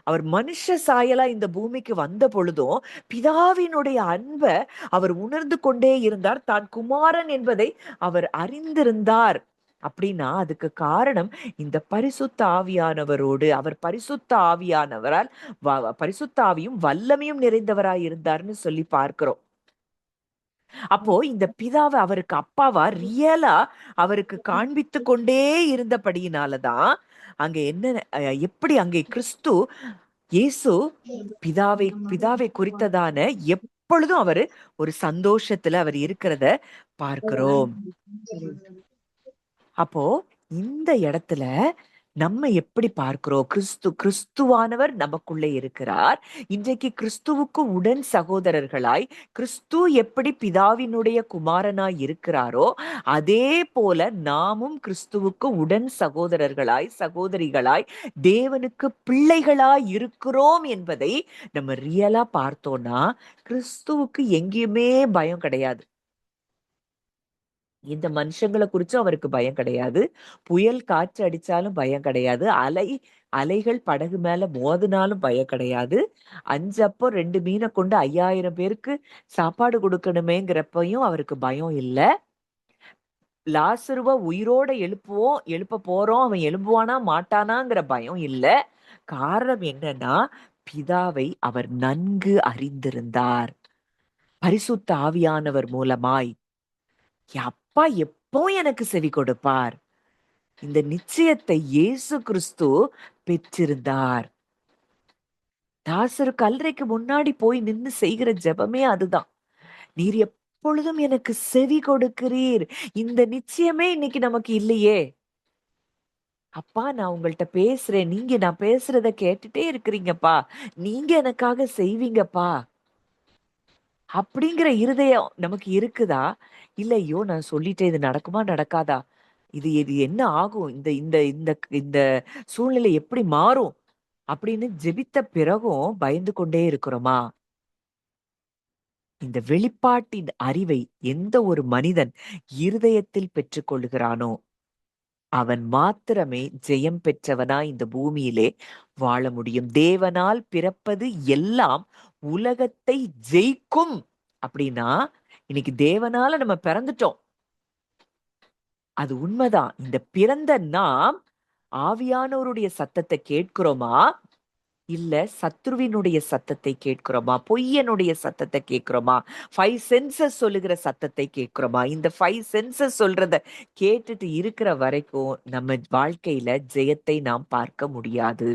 அவர் மனுஷ சாயலா இந்த பூமிக்கு வந்த பொழுதும் பிதாவினுடைய அன்ப அவர் உணர்ந்து கொண்டே இருந்தார். தான் குமாரன் என்பதை அவர் அறிந்திருந்தார். அப்படின்னா அதுக்கு காரணம் இந்த பரிசுத்த ஆவியானவரோடு, அவர் பரிசுத்த ஆவியானவரால் பரிசுத்த ஆவியும் வல்லமையும் நிறைந்தவராய் இருந்தார்னு சொல்லி பார்க்கிறோம். அப்போ இந்த பிதாவை அவருக்கு அப்பாவா ரியலா அவருக்கு காண்பித்து கொண்டே இருந்தபடியினாலதான் அங்க என்ன, எப்படி அங்கே கிறிஸ்து இயேசு பிதாவை குறித்ததான எப்பொழுதும் அவரு ஒரு சந்தோஷத்துல அவர் இருக்கிறத பார்க்கிறோம். அப்போ இந்த இடத்துல நம்ம எப்படி பார்க்கிறோம்? கிறிஸ்துவானவர் நமக்குள்ளே இருக்கிறார். இன்றைக்கு கிறிஸ்துவுக்கு உடன் சகோதரர்களாய், கிறிஸ்து எப்படி பிதாவினுடைய குமாரனாய் இருக்கிறாரோ அதே போல நாமும் கிறிஸ்துவுக்கு உடன் சகோதரர்களாய், சகோதரிகளாய், தேவனுக்கு பிள்ளைகளாய் இருக்கிறோம் என்பதை நம்ம ரியலா பார்த்தோம்னா கிறிஸ்துவுக்கு எங்கேயுமே பயம் கிடையாது. இந்த மனுஷங்களை குறிச்சும் அவருக்கு பயம் கிடையாது. புயல் காற்று அடிச்சாலும் பயம் கிடையாது. அலைகள் படகு மேல மோதினாலும் பயம் கிடையாது. 5 அப்பம் 2 மீனை கொண்டு 5000 பேருக்கு சாப்பாடு கொடுக்கணுமேங்கிறப்பையும் அவருக்கு பயம் இல்ல. லாசருவ உயிரோட எழுப்ப போறோம், அவன் எழும்புவானா மாட்டானாங்கிற பயம் இல்ல. காரணம் என்னன்னா, பிதாவை அவர் நன்கு அறிந்திருந்தார். பரிசுத்த ஆவியானவர் மூலமாய் அப்பா எப்போ எனக்கு செவி கொடுப்பார், இந்த நிச்சயத்தை இயேசு கிறிஸ்து பெற்றிருந்தார். லாசரு கல்லறைக்கு முன்னாடி போய் நின்னு செய்கிற ஜெபமே அதுதான். நீர் எப்பொழுதும் எனக்கு செவி கொடுக்கிறீர். இந்த நிச்சயமே இன்னைக்கு நமக்கு இல்லையே. அப்பா, நான் உங்கள்ட்ட பேசுறேன், நீங்க நான் பேசுறத கேட்டுட்டே இருக்கிறீங்கப்பா, நீங்க எனக்காக செய்வீங்கப்பா அப்படிங்கிற இருதயம் நமக்கு இருக்குதா? இல்ல, ஐயோ நான் சொல்லிட்டேன், இது நடக்குமா நடக்காதா, இது இது என்ன ஆகும், இந்த இந்த இந்த இந்த சூழ்நிலை எப்படி மாறும் அப்படின்னு ஜெபித்த பிறகும் பயந்து கொண்டே இருக்கிறோமா? இந்த வெளிப்பாட்டின் அறிவை எந்த ஒரு மனிதன் இருதயத்தில் பெற்றுக் கொள்கிறானோ அவன் மாத்திரமே ஜெயம் பெற்றவனாய் இந்த பூமியிலே வாழ முடியும். தேவனால் பிறப்பது எல்லாம் உலகத்தை ஜெயிக்கும் அப்படின்னா, இன்னைக்கு தேவனால நம்ம பிறந்துட்டோம், அது உண்மைதான். இந்த பிறந்த நாம் ஆவியானவருடைய சத்தத்தை கேட்கிறோமா, இல்ல சத்ருவினுடைய சத்தத்தை கேட்கிறோமா, பொய்யனுடைய சத்தத்தை கேட்கிறோமா, 5 சென்சஸ் சொல்லுகிற சத்தத்தை கேட்கிறோமா? இந்த 5 சென்சஸ் சொல்றத கேட்டுட்டு இருக்கிற வரைக்கும் நம்ம வாழ்க்கையில ஜெயத்தை நாம் பார்க்க முடியாது.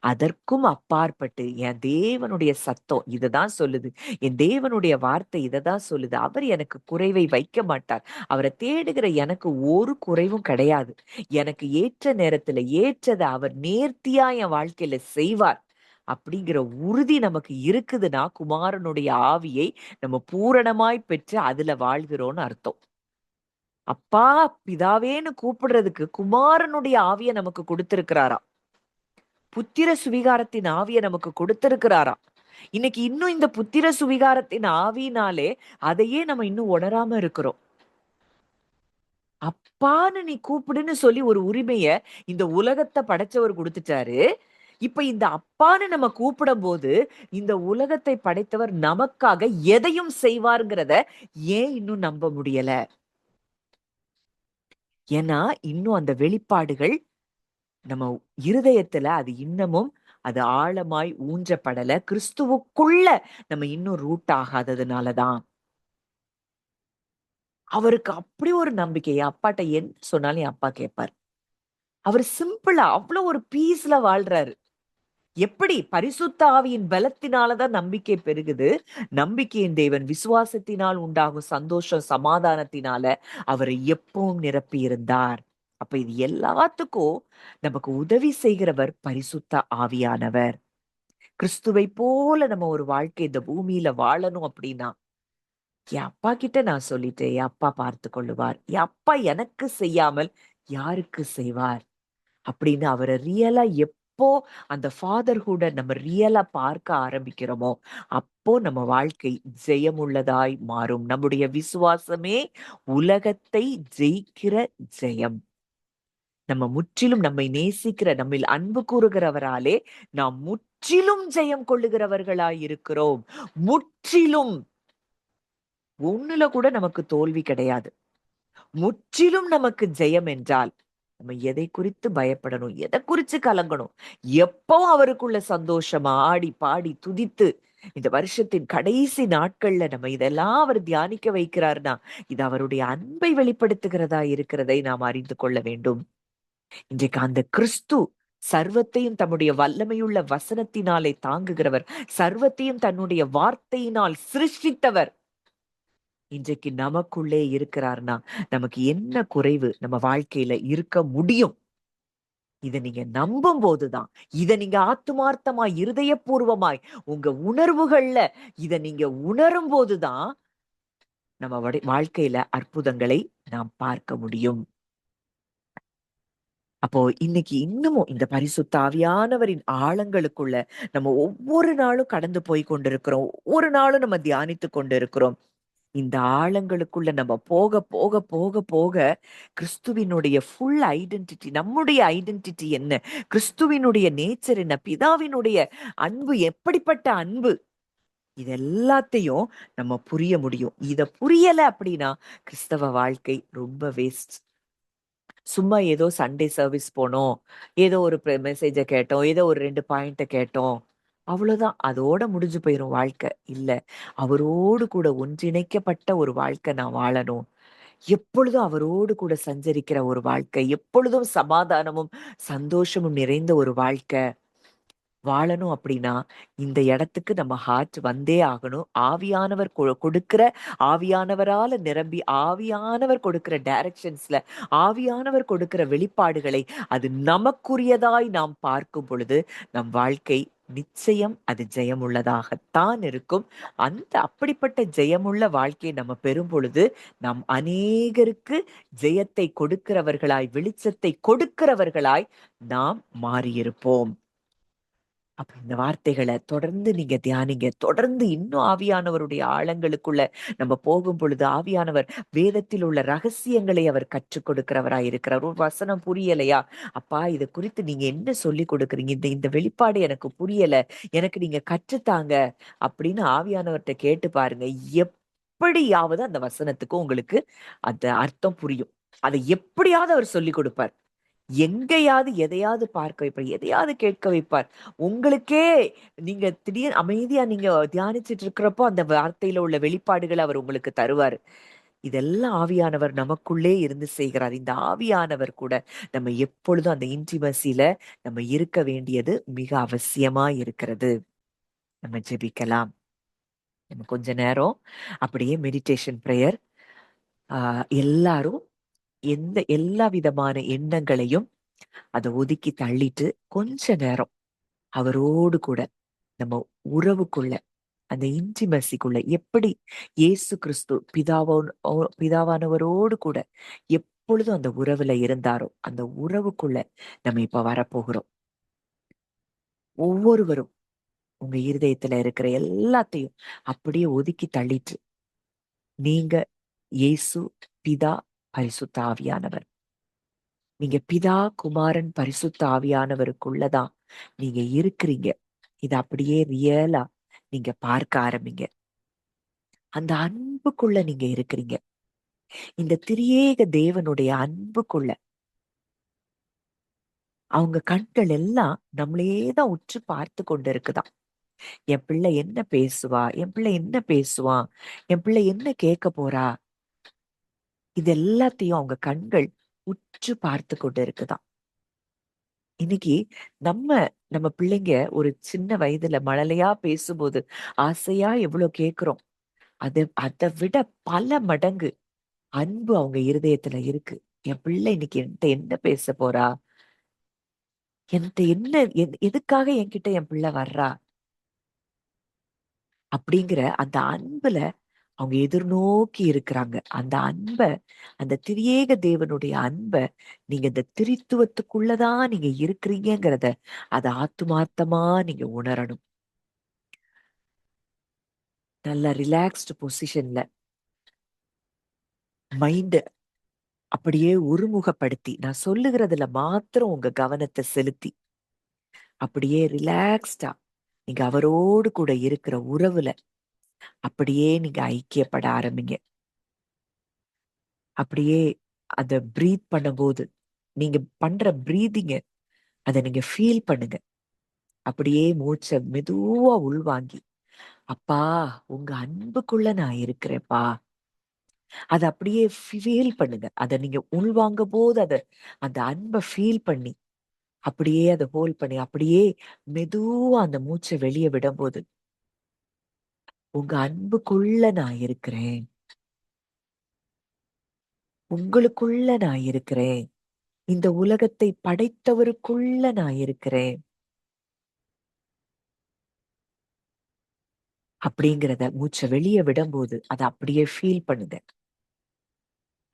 அதற்கும் அப்பாற்பட்டு என் தேவனுடைய சத்தம் இததான் சொல்லுது, என் தேவனுடைய வார்த்தை இததான் சொல்லுது, அவர் எனக்கு குறைவை வைக்க மாட்டார், அவரை தேடுகிற எனக்கு ஒரு குறைவும் கிடையாது, எனக்கு ஏற்ற நேரத்துல ஏற்றதை அவர் நேர்த்தியா என் வாழ்க்கையில செய்வார் அப்படிங்கிற உறுதி நமக்கு இருக்குதுன்னா, குமாரனுடைய ஆவியை நம்ம பூரணமாய் பெற்று அதுல வாழ்கிறோம்னு அர்த்தம். அப்பா பிதாவேன்னு கூப்பிடுறதுக்கு குமாரனுடைய ஆவியை நமக்கு கொடுத்திருக்கிறாராம். புத்திர சுவிகாரத்தின் ஆவியை நமக்கு கொடுத்திருக்கிறாராம். இன்னைக்கு இன்னும் இந்த புத்திர சுவிகாரத்தின் ஆவினாலே அதையே நம்ம இன்னும் உணராம இருக்கிறோம். அப்பான்னு நீ கூப்பிடுன்னு சொல்லி ஒரு உரிமைய இந்த உலகத்தை படைச்சவர் கொடுத்துட்டாரு. இப்ப இந்த அப்பான்னு நம்ம கூப்பிடும் போது இந்த உலகத்தை படைத்தவர் நமக்காக எதையும் செய்வாருங்கிறத ஏன் இன்னும் நம்ப முடியல? ஏன்னா இன்னும் அந்த வெளிப்பாடுகள் நம்ம இருதயத்துல அது இன்னமும் அது ஆழமாய் ஊன்றப்படல. கிறிஸ்துவுக்குள்ள நம்ம இன்னும் ரூட் ஆகாததுனாலதான். அவருக்கு அப்படி ஒரு நம்பிக்கை. என் அப்பாட்ட என்ன சொன்னாலும் என் அப்பா கேட்பார். அவர் சிம்பிளா அவ்வளவு ஒரு பீஸ்ல வாழ்றாரு. எப்படி? பரிசுத்த ஆவியின் பலத்தினாலதான் நம்பிக்கை பெருகுது. நம்பிக்கையின் தேவன் விசுவாசத்தினால் உண்டாகும் சந்தோஷம் சமாதானத்தினால அவரை எப்பவும் நிரப்பி இருந்தார். அப்ப இது எல்லாத்துக்கும் நமக்கு உதவி செய்கிறவர் பரிசுத்த ஆவியானவர். கிறிஸ்துவை போல நம்ம ஒரு வாழ்க்கை இந்த பூமியில வாழணும் அப்படின்னா, என் அப்பா கிட்ட நான் சொல்லிட்டேன், என் அப்பா பார்த்து கொள்ளுவார். என் அப்பா எனக்கு செய்யாமல் யாருக்கு செய்வார் அப்படின்னு அவரை ரியலா எப்போ அந்த ஃபாதர்ஹுட நம்ம ரியலா பார்க்க ஆரம்பிக்கிறோமோ, அப்போ நம்ம வாழ்க்கை ஜெயமுள்ளதாய் மாறும். நம்முடைய விசுவாசமே உலகத்தை ஜெயிக்கிற ஜெயம். நம்ம முற்றிலும் நம்மை நேசிக்கிற நம்மில் அன்பு கூறுகிறவராலே நாம் முற்றிலும் ஜெயம் கொள்ளுகிறவர்களாய் இருக்கிறோம். முற்றிலும். ஒண்ணுல கூட நமக்கு தோல்வி கிடையாது. முற்றிலும் நமக்கு ஜெயம் என்றால் நம்ம எதை குறித்து பயப்படணும்? எதை குறிச்சு கலங்கணும்? எப்பவும் அவருக்குள்ள சந்தோஷமா ஆடி பாடி துதித்து இந்த வருஷத்தின் கடைசி நாட்கள்ல நம்ம இதெல்லாம் அவர் தியானிக்க வைக்கிறார்னா இது அவருடைய அன்பை வெளிப்படுத்துகிறதா இருக்கிறதை நாம் அறிந்து கொள்ள வேண்டும். இன்றைக்கு அந்த கிறிஸ்து சர்வத்தையும் தம்முடைய வல்லமையுள்ள வசனத்தினாலே தாங்குகிறவர், சர்வத்தையும் தன்னுடைய வார்த்தையினால் சிருஷ்டித்தவர் இன்றைக்கு நமக்குள்ளே இருக்கிறார்னா நமக்கு என்ன குறைவு நம்ம வாழ்க்கையில இருக்க முடியும்? இதை நீங்க நம்பும் போதுதான், இதை நீங்க ஆத்துமார்த்தமாய் இருதயபூர்வமாய் உங்க உணர்வுகள்ல இதை நீங்க உணரும் போதுதான் நம்ம வாழ்க்கையில அற்புதங்களை நாம் பார்க்க முடியும். அப்போ இன்னைக்கு இன்னமும் இந்த பரிசுத்த ஆவியானவரின் ஆழங்களுக்குள்ள நம்ம ஒவ்வொரு நாளும் கடந்து போய் கொண்டிருக்கிறோம். ஒவ்வொரு நாளும் நம்ம தியானித்து கொண்டிருக்கிறோம். இந்த ஆழங்களுக்குள்ள நம்ம போக போக போக போக கிறிஸ்துவினுடைய ஃபுல் ஐடென்டிட்டி, நம்முடைய ஐடென்டிட்டி என்ன, கிறிஸ்துவினுடைய நேச்சர் என்ன, பிதாவினுடைய அன்பு எப்படிப்பட்ட அன்பு, இது எல்லாத்தையும் நம்ம புரிய முடியும். இத புரியல அப்படின்னா கிறிஸ்தவ வாழ்க்கை ரொம்ப வேஸ்ட். சும்மா ஏதோ சண்டே சர்வீஸ் போனோம், ஏதோ ஒரு மெசேஜ கேட்டோம், ஏதோ ஒரு 2 பாயிண்ட கேட்டோம், அவ்வளவுதான், அதோட முடிஞ்சு போயிரும் வாழ்க்கை. இல்ல, அவரோடு கூட ஒன்றிணைக்கப்பட்ட ஒரு வாழ்க்கை நான் வாழணும். எப்பொழுதும் அவரோடு கூட சஞ்சரிக்கிற ஒரு வாழ்க்கை, எப்பொழுதும் சமாதானமும் சந்தோஷமும் நிறைந்த ஒரு வாழ்க்கை வாழணும் அப்படின்னா இந்த இடத்துக்கு நம்ம ஹார்ட் வந்தே ஆகணும். ஆவியானவர் கொடுக்கிற, ஆவியானவரால நிரம்பி ஆவியானவர் கொடுக்கிற டைரக்ஷன்ஸ்ல, ஆவியானவர் கொடுக்கிற வெளிப்பாடுகளை அது நமக்குரியதாய் நாம் பார்க்கும் பொழுது நம் வாழ்க்கை நிச்சயம் அது ஜெயமுள்ளதாகத்தான் இருக்கும். அந்த அப்படிப்பட்ட ஜெயமுள்ள வாழ்க்கையை நம்ம பெறும் பொழுது நாம் அநேகருக்கு ஜெயத்தை கொடுக்கிறவர்களாய், வெளிச்சத்தை கொடுக்கிறவர்களாய் நாம் மாறியிருப்போம். அப்ப இந்த வார்த்தைகளை தொடர்ந்து நீங்க தியானிங்க. தொடர்ந்து இன்னும் ஆவியானவருடைய ஆழங்களுக்குள்ள நம்ம போகும் பொழுது ஆவியானவர் வேதத்தில் உள்ள ரகசியங்களை அவர் கற்றுக் கொடுக்கிறவராய் இருக்கிறார். ஒரு வசனம் புரியலையா? அப்பா இதை குறித்து நீங்க என்ன சொல்லி கொடுக்குறீங்க? இந்த இந்த வெளிப்பாடு எனக்கு புரியல, எனக்கு நீங்க கற்றுத்தாங்க அப்படின்னு ஆவியானவர்கிட்ட கேட்டு பாருங்க. எப்படியாவது அந்த வசனத்துக்கு உங்களுக்கு அந்த அர்த்தம் புரியும். அதை எப்படியாவது அவர் சொல்லி கொடுப்பார். எங்கேயாவது எதையாவது பார்க்க வைப்பார், எதையாவது கேட்க வைப்பார். உங்களுக்கே நீங்க திடீர் அமைதியா நீங்க தியானிச்சுட்டு இருக்கிறப்போ அந்த வார்த்தையில உள்ள வெளிப்பாடுகளை அவர் உங்களுக்கு தருவார். இதெல்லாம் ஆவியானவர் நமக்குள்ளே இருந்து செய்கிறார். இந்த ஆவியானவர் கூட நம்ம எப்பொழுதும் அந்த இன்டிமசில நம்ம இருக்க வேண்டியது மிக அவசியமா இருக்கிறது. நம்ம ஜெபிக்கலாம். நம்ம கொஞ்ச நேரம் அப்படியே மெடிடேஷன் பிரேயர். எல்லாரும் எல்லா விதமான எண்ணங்களையும் அதை ஒதுக்கி தள்ளிட்டு கொஞ்ச நேரம் அவரோடு கூட நம்ம உறவுக்குள்ள, அந்த இன்டிமசிக்குள்ள எப்படி இயேசு கிறிஸ்து பிதாவானவரோடு கூட எப்பொழுதும் அந்த உறவுல இருந்தாரோ அந்த உறவுக்குள்ள நம்ம இப்ப வரப்போகிறோம். ஒவ்வொருவரும் உங்க இருதயத்துல இருக்கிற எல்லாத்தையும் அப்படியே ஒதுக்கி தள்ளிட்டு, நீங்க இயேசு, பிதா, பரிசுத்த ஆவியானவர், நீங்க பிதா, குமாரன், பரிசுத்த ஆவியானவருக்குள்ளதான் நீங்க இருக்கிறீங்க. இது அப்படியே ரியலா நீங்க பார்க்க ஆரம்பிங்க. அந்த அன்புக்குள்ள நீங்க இருக்கிறீங்க. இந்த திரியேக தேவனுடைய அன்புக்குள்ள அவங்க கண்கள் எல்லாம் நம்மளையேதான் உற்று பார்த்து கொண்டு இருக்குதாம். என் பிள்ளை என்ன பேசுவா, என் பிள்ளை என்ன பேசுவான், என் பிள்ளை என்ன கேட்க போறா, இது எல்லாத்தையும் அவங்க கண்கள் உற்று பார்த்து கொண்டு இருக்குதாம். இன்னைக்கு நம்ம நம்ம பிள்ளைங்க ஒரு சின்ன வயதுல மழலையா பேசும்போது ஆசையா எவ்வளவு கேக்குறோம். அதை விட பல மடங்கு அன்பு அவங்க இருதயத்துல இருக்கு. என் பிள்ளை இன்னைக்கு என்கிட்ட என்ன பேச போறா, என்கிட்ட என்ன எதுக்காக என்கிட்ட என் பிள்ளை வர்றா அப்படிங்கிற அந்த அன்புல அவங்க எதிர்நோக்கி இருக்கிறாங்க. அந்த அன்பை, அந்த திரியேக தேவனுடைய அன்பை நீங்க இந்த திரித்துவத்துக்குள்ளதான் நீங்க இருக்கிறீங்கிறத அதை ஆத்துமார்த்தமா நீங்க உணரணும். நல்ல ரிலாக்ஸ்டு பொசிஷன்ல மைண்ட் அப்படியே ஒருமுகப்படுத்தி, நான் சொல்லுகிறதுல மாத்திரம் உங்க கவனத்தை செலுத்தி, அப்படியே ரிலாக்ஸ்டா நீங்க அவரோடு கூட இருக்கிற உறவுல அப்படியே நீங்க ஐக்கியப்பட ஆரம்பிங்க. அப்படியே அத பிரீத் பண்ணும்போது நீங்க பண்ற பிரீதிங்க அதை நீங்க ஃபீல் பண்ணுங்க. அப்படியே மூச்சை மெதுவா உள்வாங்கி, அப்பா உங்க அன்புக்குள்ள நான் இருக்கிறேன்ப்பா, அதை அப்படியே ஃபீல் பண்ணுங்க. அதை நீங்க உள்வாங்க போது அந்த அன்பை ஃபீல் பண்ணி அப்படியே அதை ஹோல்ட் பண்ணி அப்படியே மெதுவா அந்த மூச்சை வெளியே விடும்போது, உங்க அன்புக்குள்ள நான் இருக்கிறேன், உங்களுக்குள்ள நான் இருக்கிறேன், இந்த உலகத்தை படைத்தவருக்குள்ள நான் இருக்கிறேன் அப்படிங்கிறத மூச்சை வெளியே விடும்போது அதை அப்படியே ஃபீல் பண்ணுங்க.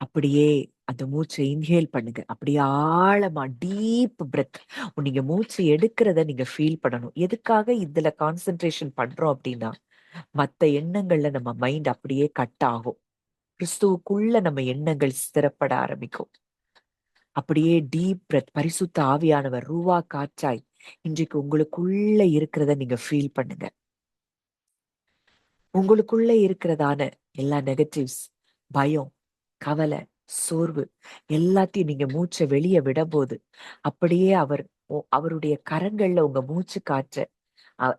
அப்படியே அந்த மூச்சை இன்ஹேல் பண்ணுங்க. அப்படியே ஆழமா டீப் பிரெத். நீங்க மூச்சை எடுக்கிறத நீங்க ஃபீல் பண்ணணும். எதுக்காக இதுல கான்சென்ட்ரேஷன் பண்றோம் அப்படின்னா, மத்த எண்ணங்கள்ல நம்ம மைண்ட் அப்படியே கட் ஆகும். கிறிஸ்துவுக்குள்ள நம்ம எண்ணங்கள் ஸ்திரப்பட ஆரம்பிக்கும். அப்படியே டீப் பிரெத். பரிசுத்த ஆவியானவர் ரூவா காற்றாய் இன்றைக்கு உங்களுக்குள்ள இருக்கிறத நீங்க ஃபீல் பண்ணுங்க. உங்களுக்குள்ள இருக்கிறதான எல்லா நெகட்டிவ்ஸ், பயம், கவலை, சோர்வு எல்லாத்தையும் நீங்க மூச்சை வெளியே விடும்போது அப்படியே அவருடைய கரங்கள்ல உங்க மூச்சு காற்ற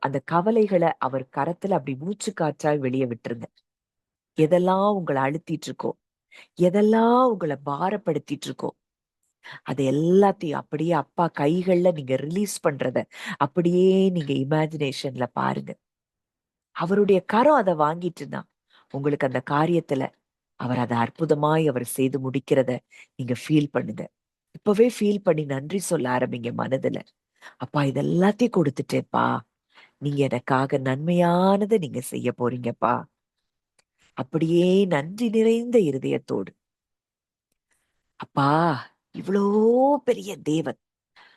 அந்த கவலைகளை அவர் கரத்துல அப்படி மூச்சு காற்றாய் வெளியே விட்டுருங்க. எதெல்லாம் உங்களை அழுத்திட்டு இருக்கோ, எதெல்லாம் உங்களை பாரப்படுத்திட்டு இருக்கோ, அது எல்லாத்தையும் அப்படியே அப்பா கைகள்ல நீங்க ரிலீஸ் பண்றத அப்படியே நீங்க இமேஜினேஷன்ல பாருங்க. அவருடைய கரம் அதை வாங்கிட்டுனா உங்களுக்கு அந்த காரியத்துல அவர் அதை அற்புதமாய் அவர் செய்து முடிக்கிறத நீங்க ஃபீல் பண்ணுங்க. இப்பவே ஃபீல் பண்ணி நன்றி சொல்ல ஆரம்பிங்க மனதுல. அப்பா இதெல்லாத்தையும் கொடுத்துட்டேப்பா, நீங்க எனக்காக நன்மையானதை நீங்க செய்ய போறீங்கப்பா. அப்படியே நன்றி நிறைந்த இருதயத்தோடு, அப்பா இவ்வளோ பெரிய தேவன்,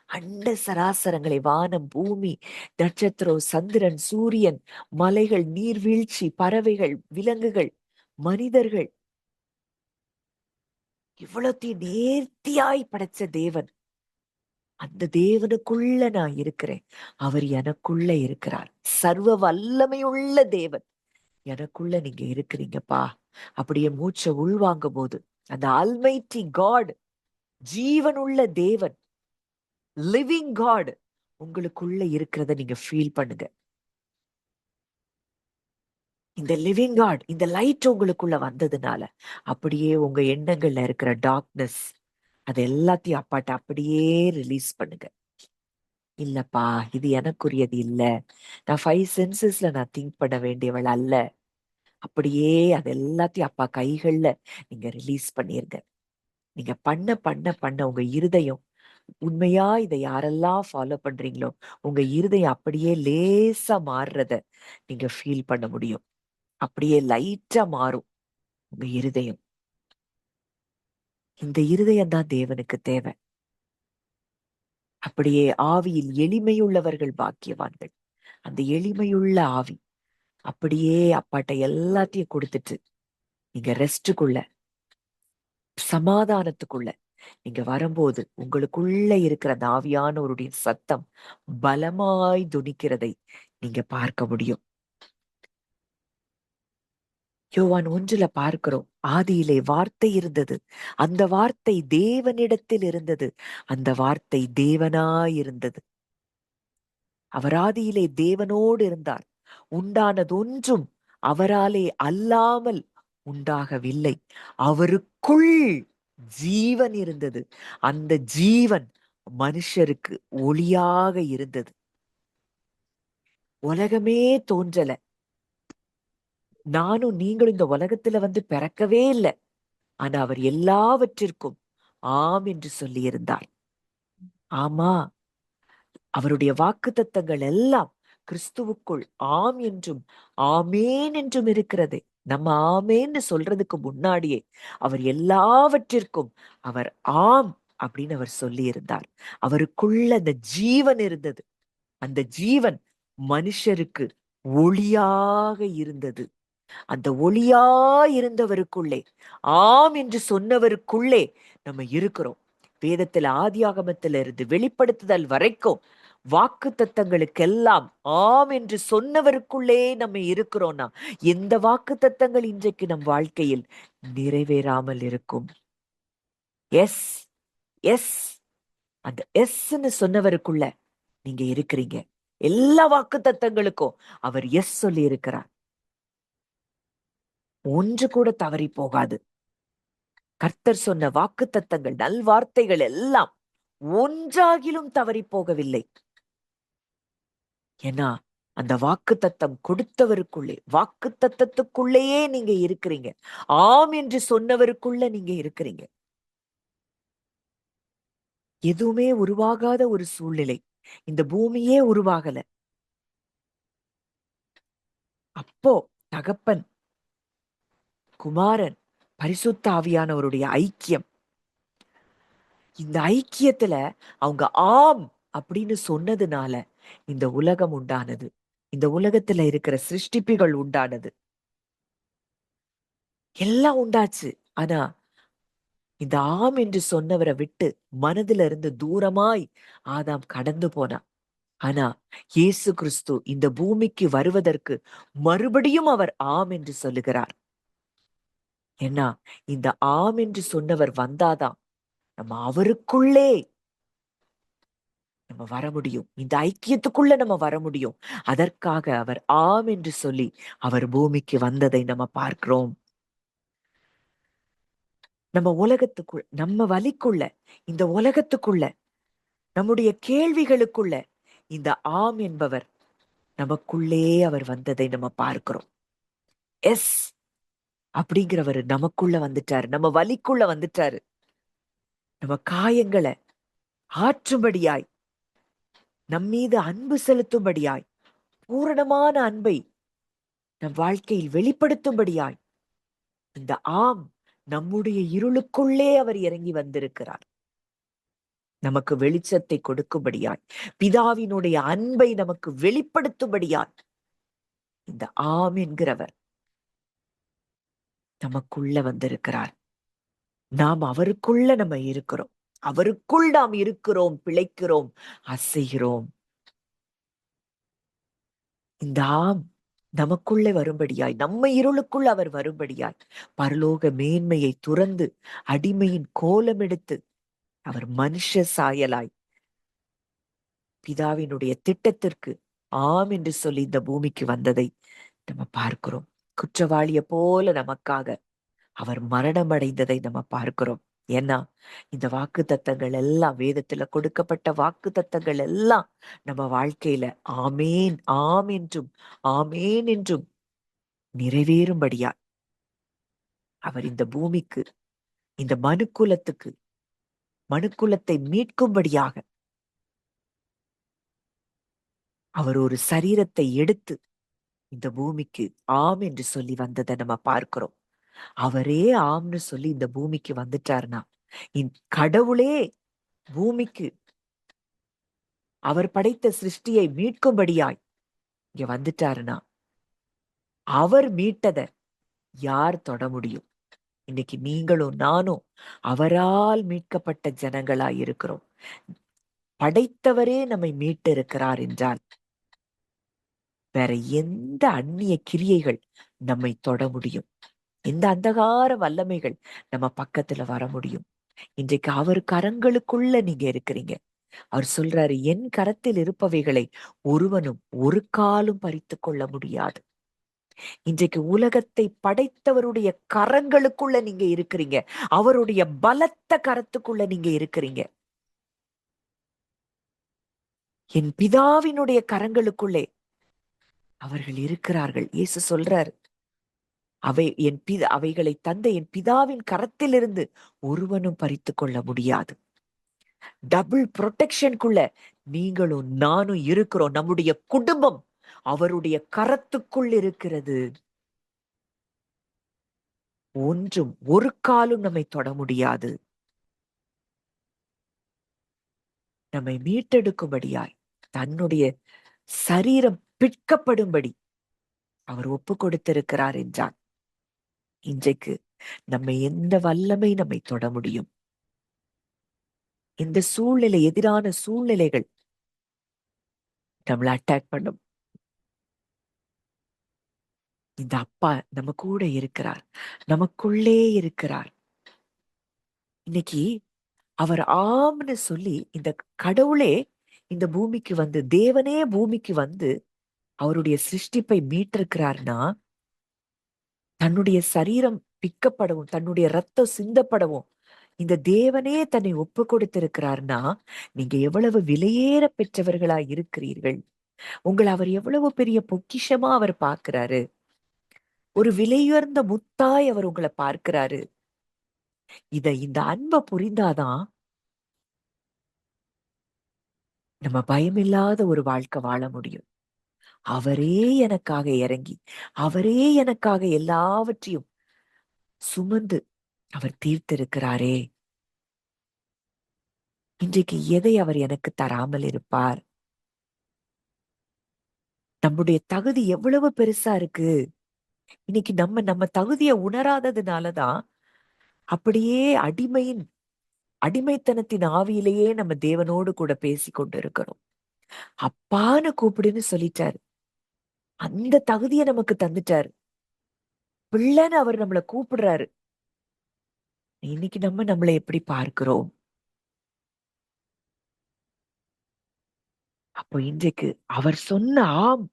அண்ட சராசரங்களை, வானம், பூமி, நட்சத்திரம், சந்திரன், சூரியன், மலைகள், நீர்வீழ்ச்சி, பறவைகள், விலங்குகள், மனிதர்கள், இவ்வளத்தையும் நேர்த்தியாய் படைச்ச தேவன், அந்த தேவனுக்குள்ள நான் இருக்கிறேன், அவர் எனக்குள்ள இருக்கிறார். சர்வ வல்லமையுள்ள தேவன் எனக்குள்ள நீங்க இருக்கிறீங்கப்பா. அப்படியே மூச்சை உள்வாங்கும் போது அந்த ஆல்மைட்டி காட், ஜீவனுள்ள தேவன், லிவிங் காட் உங்களுக்குள்ள இருக்கிறத நீங்க ஃபீல் பண்ணுங்க. இந்த லிவிங் காட், இந்த லைட் உங்களுக்குள்ள வந்ததுனால அப்படியே உங்க எண்ணங்கள்ல இருக்கிற டார்க்னஸ் அது எல்லாத்தையும் அப்பாட்ட அப்படியே ரிலீஸ் பண்ணுங்க. இல்லப்பா இது எனக்குரியது இல்ல, நான் 5 சென்சஸ்ல நான் திங்க் பண்ண வேண்டியவள் அல்ல. அப்படியே அது எல்லாத்தையும் அப்பா கைகள்ல நீங்க ரிலீஸ் பண்ணிருங்க. நீங்க பண்ண பண்ண பண்ண உங்க இருதயம், உண்மையா இதை யாரெல்லாம் ஃபாலோ பண்றீங்களோ உங்க இருதயம் அப்படியே லேசா மாறுறத நீங்க ஃபீல் பண்ண முடியும். அப்படியே லைட்டா மாறும் உங்க இருதயம். இந்த இருதயம் தான் தேவனுக்கு தேவை. அப்படியே ஆவியில் எளிமையுள்ளவர்கள் பாக்கியவான்கள். அந்த எளிமையுள்ள ஆவி அப்படியே அப்பாட்ட எல்லாத்தையும் கொடுத்துட்டு நீங்க ரெஸ்டுக்குள்ள, சமாதானத்துக்குள்ள நீங்க வரும்போது உங்களுக்குள்ள இருக்கிற அந்த ஆவியானவருடைய சத்தம் பலமாய் துணிக்கிறதை நீங்க பார்க்க முடியும். யோவான் 1 பார்க்கிறோம், ஆதியிலே வார்த்தை இருந்தது, அந்த வார்த்தை தேவனிடத்தில் இருந்தது, அந்த வார்த்தை தேவனாயிருந்தது. அவர் ஆதியிலே தேவனோடு இருந்தார். உண்டானதொன்றும் அவராலே அல்லாமல் உண்டாகவில்லை. அவருக்குள் ஜீவன் இருந்தது, அந்த ஜீவன் மனுஷருக்கு ஒளியாக இருந்தது. உலகமே தோன்றல, நானும் நீங்களும் இந்த உலகத்துல பிறக்கவே இல்லை. ஆனா அவர் எல்லாவற்றிற்கும் ஆம் என்று சொல்லி இருந்தார். ஆமா, அவருடைய வாக்குத்தத்தங்கள் எல்லாம் கிறிஸ்துவுக்குள் ஆம் என்றும் ஆமேன் என்றும் இருக்கிறது. நம்ம ஆமேன்னு சொல்றதுக்கு முன்னாடியே அவர் எல்லாவற்றிற்கும் அவர் ஆம் அப்படின்னு அவர் சொல்லி இருந்தார். அவருக்குள்ள அந்த ஜீவன் இருந்தது, அந்த ஜீவன் மனுஷருக்கு ஒளியாக இருந்தது. அந்த ஒளியா இருந்தவருக்குள்ளே, ஆம் என்று சொன்னவருக்குள்ளே நம்ம இருக்கிறோம். வேதத்துல ஆதியாகமத்துல இருந்து வெளிப்படுத்துதல் வரைக்கும் வாக்கு தத்தங்களுக்கெல்லாம் ஆம் என்று சொன்னவருக்குள்ளே நம்ம இருக்கிறோம்னா, எந்த வாக்கு தத்தங்கள் இன்றைக்கு நம் வாழ்க்கையில் நிறைவேறாமல் இருக்கும்? எஸ், எஸ், அந்த எஸ்ன்னு சொன்னவருக்குள்ள நீங்க இருக்கிறீங்க. எல்லா வாக்கு தத்தங்களுக்கும் அவர் எஸ் சொல்லி இருக்கிறார். ஒன்று கூட தவறி போகாது. கர்த்தர் சொன்ன வாக்கு தத்தங்கள், நல்வார்த்தைகள் எல்லாம் ஒன்றாகிலும் தவறி போகவில்லை. ஏன்னா அந்த வாக்கு தத்தம் கொடுத்தவருக்குள்ளே, வாக்கு தத்தத்துக்குள்ளேயே நீங்க இருக்கிறீங்க. ஆம் என்று சொன்னவருக்குள்ள நீங்க இருக்கிறீங்க. எதுவுமே உருவாகாத ஒரு சூழ்நிலை, இந்த பூமியே உருவாகல. அப்போ தகப்பன், குமாரன், பரிசுத்த ஆவியானவருடைய ஐக்கியம், இந்த ஐக்கியத்துல அவங்க ஆம் அப்படின்னு சொன்னதுனால இந்த உலகம் உண்டானது, இந்த உலகத்துல இருக்கிற சிருஷ்டிப்புகள் உண்டானது, எல்லாம் உண்டாச்சு. ஆனா இந்த ஆம் என்று சொன்னவரை விட்டு மனதில இருந்து தூரமாய் ஆதாம் கடந்து போனான். ஆனா இயேசு கிறிஸ்து இந்த பூமிக்கு வருவதற்கு மறுபடியும் அவர் ஆம் என்று சொல்லுகிறார். ஏன்னா இந்த ஆம் என்று சொன்னவர் வந்தாதான் நம்ம அவருக்குள்ளே நம்ம வர முடியும், இந்த ஐக்கியத்துக்குள்ள நம்ம வர முடியும். அதற்காக அவர் ஆம் என்று சொல்லி அவர் பூமிக்கு வந்ததை நம்ம பார்க்கிறோம். நம்ம உலகத்துக்குள், நம்ம வலிக்குள்ள, இந்த உலகத்துக்குள்ள, நம்முடைய கேள்விகளுக்குள்ள இந்த ஆம் என்பவர் நமக்குள்ளே அவர் வந்ததை நம்ம பார்க்கிறோம். எஸ் அப்படிங்கிறவர் நமக்குள்ள வந்துட்டாரு, நம்ம வலிக்குள்ள வந்துட்டாரு. நம்ம காயங்களை ஆற்றும்படியாய், நம்மீது அன்பு செலுத்தும்படியாய், பூரணமான அன்பை நம் வாழ்க்கையில் வெளிப்படுத்தும்படியாய் இந்த ஆம் நம்முடைய இருளுக்குள்ளே அவர் இறங்கி வந்திருக்கிறார். நமக்கு வெளிச்சத்தை கொடுக்கும்படியாய், பிதாவினுடைய அன்பை நமக்கு வெளிப்படுத்தும்படியாய் இந்த ஆம் என்கிறவர் நமக்குள்ள வந்திருக்கிறார். நாம் அவருக்குள்ள நம்ம இருக்கிறோம், அவருக்குள் நாம் இருக்கிறோம், பிழைக்கிறோம், அசைகிறோம். இந்த ஆம் நமக்குள்ளே வரும்படியாய், நம்ம இருளுக்குள் அவர் வரும்படியாய், பரலோக மேன்மையை துறந்து அடிமையின் கோலம் எடுத்து அவர் மனுஷ சாயலாய் பிதாவினுடைய திட்டத்திற்கு ஆம் என்று சொல்லி இந்த பூமிக்கு வந்ததை நம்ம பார்க்கிறோம். குற்றவாளிய போல நமக்காக அவர் மரணம் அடைந்ததை நம்ம பார்க்கிறோம். ஏன்னா இந்த வாக்கு தத்தங்கள் எல்லாம், வேதத்துல கொடுக்கப்பட்ட வாக்கு தத்தங்கள் எல்லாம் நம்ம வாழ்க்கையில ஆமேன், ஆம் என்றும் ஆமேன் என்றும் நிறைவேறும்படியா அவர் இந்த பூமிக்கு, இந்த மனுக்குலத்துக்கு, மனுக்குலத்தை மீட்கும்படியாக அவர் ஒரு சரீரத்தை எடுத்து இந்த பூமிக்கு ஆம் என்று சொல்லி வந்ததை நம்ம பார்க்கிறோம். அவரே ஆம்னு சொல்லி இந்த பூமிக்கு வந்துட்டாருன்னா, கடவுளே பூமிக்கு அவர் படைத்த சிருஷ்டியை மீட்கும்படியாய் இங்க வந்துட்டாருன்னா அவர் மீட்டத யார் தொட முடியும்? இன்னைக்கு நீங்களும் நானும் அவரால் மீட்கப்பட்ட ஜனங்களாய் இருக்கிறோம். படைத்தவரே நம்மை மீட்டு இருக்கிறார் என்றால் வேற எந்த அந்நிய கிரியைகள் நம்மை தொட முடியும்? எந்த அந்தகார வல்லமைகள் நம்ம பக்கத்துல வர முடியும்? இன்றைக்கு அவர் கரங்களுக்குள்ள நீங்க இருக்கிறீங்க. அவர் சொல்றாரு, என் கரத்தில் இருப்பவைகளை ஒருவனும் ஒரு காலும் பறித்து கொள்ள முடியாது. இன்றைக்கு உலகத்தை படைத்தவருடைய கரங்களுக்குள்ள நீங்க இருக்கிறீங்க. அவருடைய பலத்த கரத்துக்குள்ள நீங்க இருக்கிறீங்க. என் பிதாவினுடைய கரங்களுக்குள்ளே அவர்கள் இருக்கிறார்கள். இயேசு சொல்றார், அவைகளை தந்த என் பிதாவின் கரத்திலிருந்து ஒருவனும் பறித்து கொள்ள முடியாது. டபுள் ப்ரொடெக்ஷனுக்குள்ள நீங்களும் நானும் இருக்கிறோம். நம்முடைய குடும்பம் அவருடைய கரத்துக்குள் இருக்கிறது. ஒன்றும் ஒரு காலும் நம்மை தொட முடியாது. நம்மை மீட்டெடுக்கும்படியாய் தன்னுடைய சரீரம் பிற்கப்படும்படி அவர் ஒப்பு கொடுத்திருக்கிறார் என்றார். இன்றைக்கு நம்ம எந்த வல்லமை நம்மை தொட முடியும்? இந்த சூழ்நிலை, எதிரான சூழ்நிலைகள் நம்மளை அட்டாக் பண்ணும். இந்த அப்பா நம்ம கூட இருக்கிறார், நமக்குள்ளே இருக்கிறார். இன்னைக்கு அவர் ஆம்னு சொல்லி இந்த கடவுளே இந்த பூமிக்கு வந்து, தேவனே பூமிக்கு வந்து அவருடைய சிருஷ்டிப்பை மீட்டிருக்கிறார்னா, தன்னுடைய சரீரம் பிக்கப்படவும் தன்னுடைய ரத்தம் சிந்தப்படவும் இந்த தேவனே தன்னை ஒப்பு கொடுத்திருக்கிறார்னா, நீங்க எவ்வளவு விலையேற பெற்றவர்களா இருக்கிறீர்கள். உங்களை அவர் எவ்வளவு பெரிய பொக்கிஷமா அவர் பார்க்கிறாரு. ஒரு விலையுயர்ந்த முத்தாய் அவர் உங்களை பார்க்கிறாரு. இந்த அன்பை புரிந்தாதான் நம்ம பயமில்லாத ஒரு வாழ்க்கை வாழ முடியும். அவரே எனக்காக இறங்கி, அவரே எனக்காக எல்லாவற்றையும் சுமந்து அவர் தீர்த்திருக்கிறாரே. இன்றைக்கு எதை அவர் எனக்கு தராமல் இருப்பார்? நம்முடைய தகுதி எவ்வளவு பெருசா இருக்கு. இன்னைக்கு நம்ம தகுதியை உணராததுனாலதான் அப்படியே அடிமைத்தனத்தின் ஆவியிலேயே நம்ம தேவனோடு கூட பேசி கொண்டு இருக்கிறோம். அப்பான்னு கூப்பிடுன்னு சொல்லிட்டாரு. அந்த தகுதியை நமக்கு தந்துட்டாரு. பிள்ளைன்னு அவர் நம்மளை கூப்பிடுறாரு. இன்னைக்கு நம்மளை எப்படி பார்க்கிறோம்? அப்போ இன்றைக்கு அவர் சொன்ன ஆம்,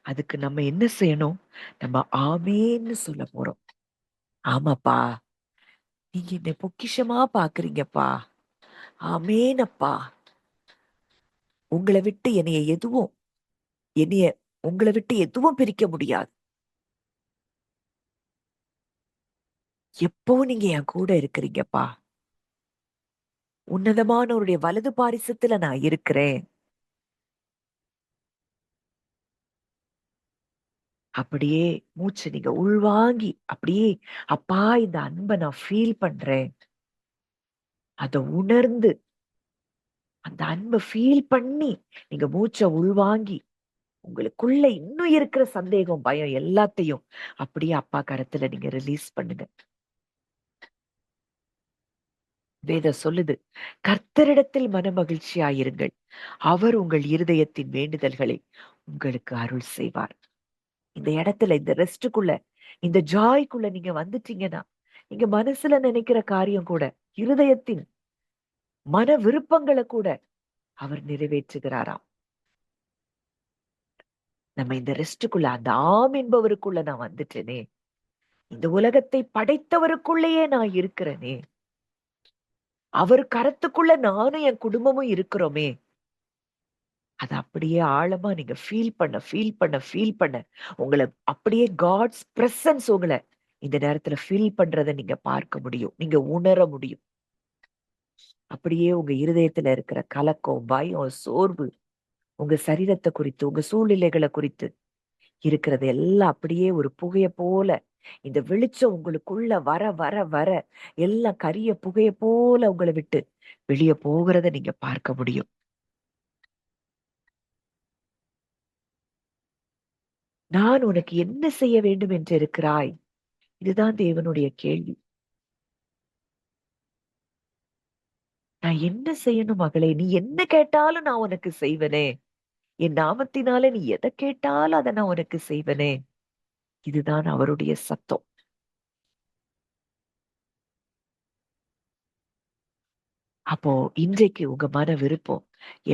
அதுக்கு நம்ம என்ன செய்யணும்? நம்ம ஆமேன்னு சொல்ல போறோம். ஆமாப்பா, நீங்க என்னை பொக்கிஷமா பாக்குறீங்கப்பா. ஆமேனப்பா. உங்களை விட்டு என்னைய உங்களை விட்டு எதுவும் பிரிக்க முடியாது. எப்பவும் நீங்க என் கூட இருக்கிறீங்கப்பா. உன்னதமானவருடைய வலது பாரிசத்துல நான் இருக்கிறேன். அப்படியே மூச்சு நீங்க உள்வாங்கி அப்படியே, அப்பா இந்த அன்பை நான் ஃபீல் பண்றேன். அதை உணர்ந்து அந்த அன்பை ஃபீல் பண்ணி நீங்க மூச்சை உள்வாங்கி உங்களுக்குள்ள இன்னும் இருக்கிற சந்தேகம், பயம் எல்லாத்தையும் அப்படியே அப்பா கரத்துல நீங்க ரிலீஸ் பண்ணுங்க. வேதம் சொல்லுது, கர்த்தரிடத்தில் மனமகிழ்ச்சியாயிருங்கள், அவர் உங்கள் இருதயத்தின் வேண்டுதல்களை உங்களுக்கு அருள் செய்வார். இந்த இடத்துல, இந்த ரெஸ்டுக்குள்ள, இந்த ஜாய்க்குள்ள நீங்க வந்துட்டீங்கன்னா, நீங்க மனசுல நினைக்கிற காரியம் கூட, இருதயத்தின் மன விருப்பங்களை கூட அவர் நிறைவேற்றுகிறாராம். நம்ம இந்த ரெஸ்டுக்குள்ள, அந்த ஆம் என்பவருக்குள்ள நான் வந்துட்டேனே, இந்த உலகத்தை படைத்தவருக்குள்ளேயே நான் இருக்கிறேனே, அவர் கரத்துக்குள்ள நானும் என் குடும்பமும் இருக்கிறோமே, அது அப்படியே ஆழமா நீங்க ஃபீல் பண்ண உங்களை அப்படியே காட்ஸ் பிரசன்ஸ் உங்களை இந்த நேரத்துல ஃபீல் பண்றதை நீங்க பார்க்க முடியும், நீங்க உணர முடியும். அப்படியே உங்க இருதயத்துல இருக்கிற கலக்கம், பயம், சோர்வு, உங்க சரீரத்தை குறித்து, உங்க சூழ்நிலைகளை குறித்து இருக்கிறது எல்லாம் அப்படியே ஒரு புகைய போல, இந்த வெளிச்சம் உங்களுக்குள்ள வர வர வர எல்லாம் கரிய புகைய போல உங்களை விட்டு வெளியே போகிறத நீங்க பார்க்க முடியும். நான் உனக்கு என்ன செய்ய வேண்டும் என்று இருக்கிறாய்? இதுதான் தேவனுடைய கேள்வி. நான் என்ன செய்யணும் மகளே? நீ என்ன கேட்டாலும் நான் உனக்கு செய்வனே. என் நாமத்தினால நீ எதை கேட்டாலும் அதை நான் உனக்கு செய்வனே. இதுதான் அவருடைய சத்தம். அப்போ இன்றைக்கு உங்க மன விருப்பம்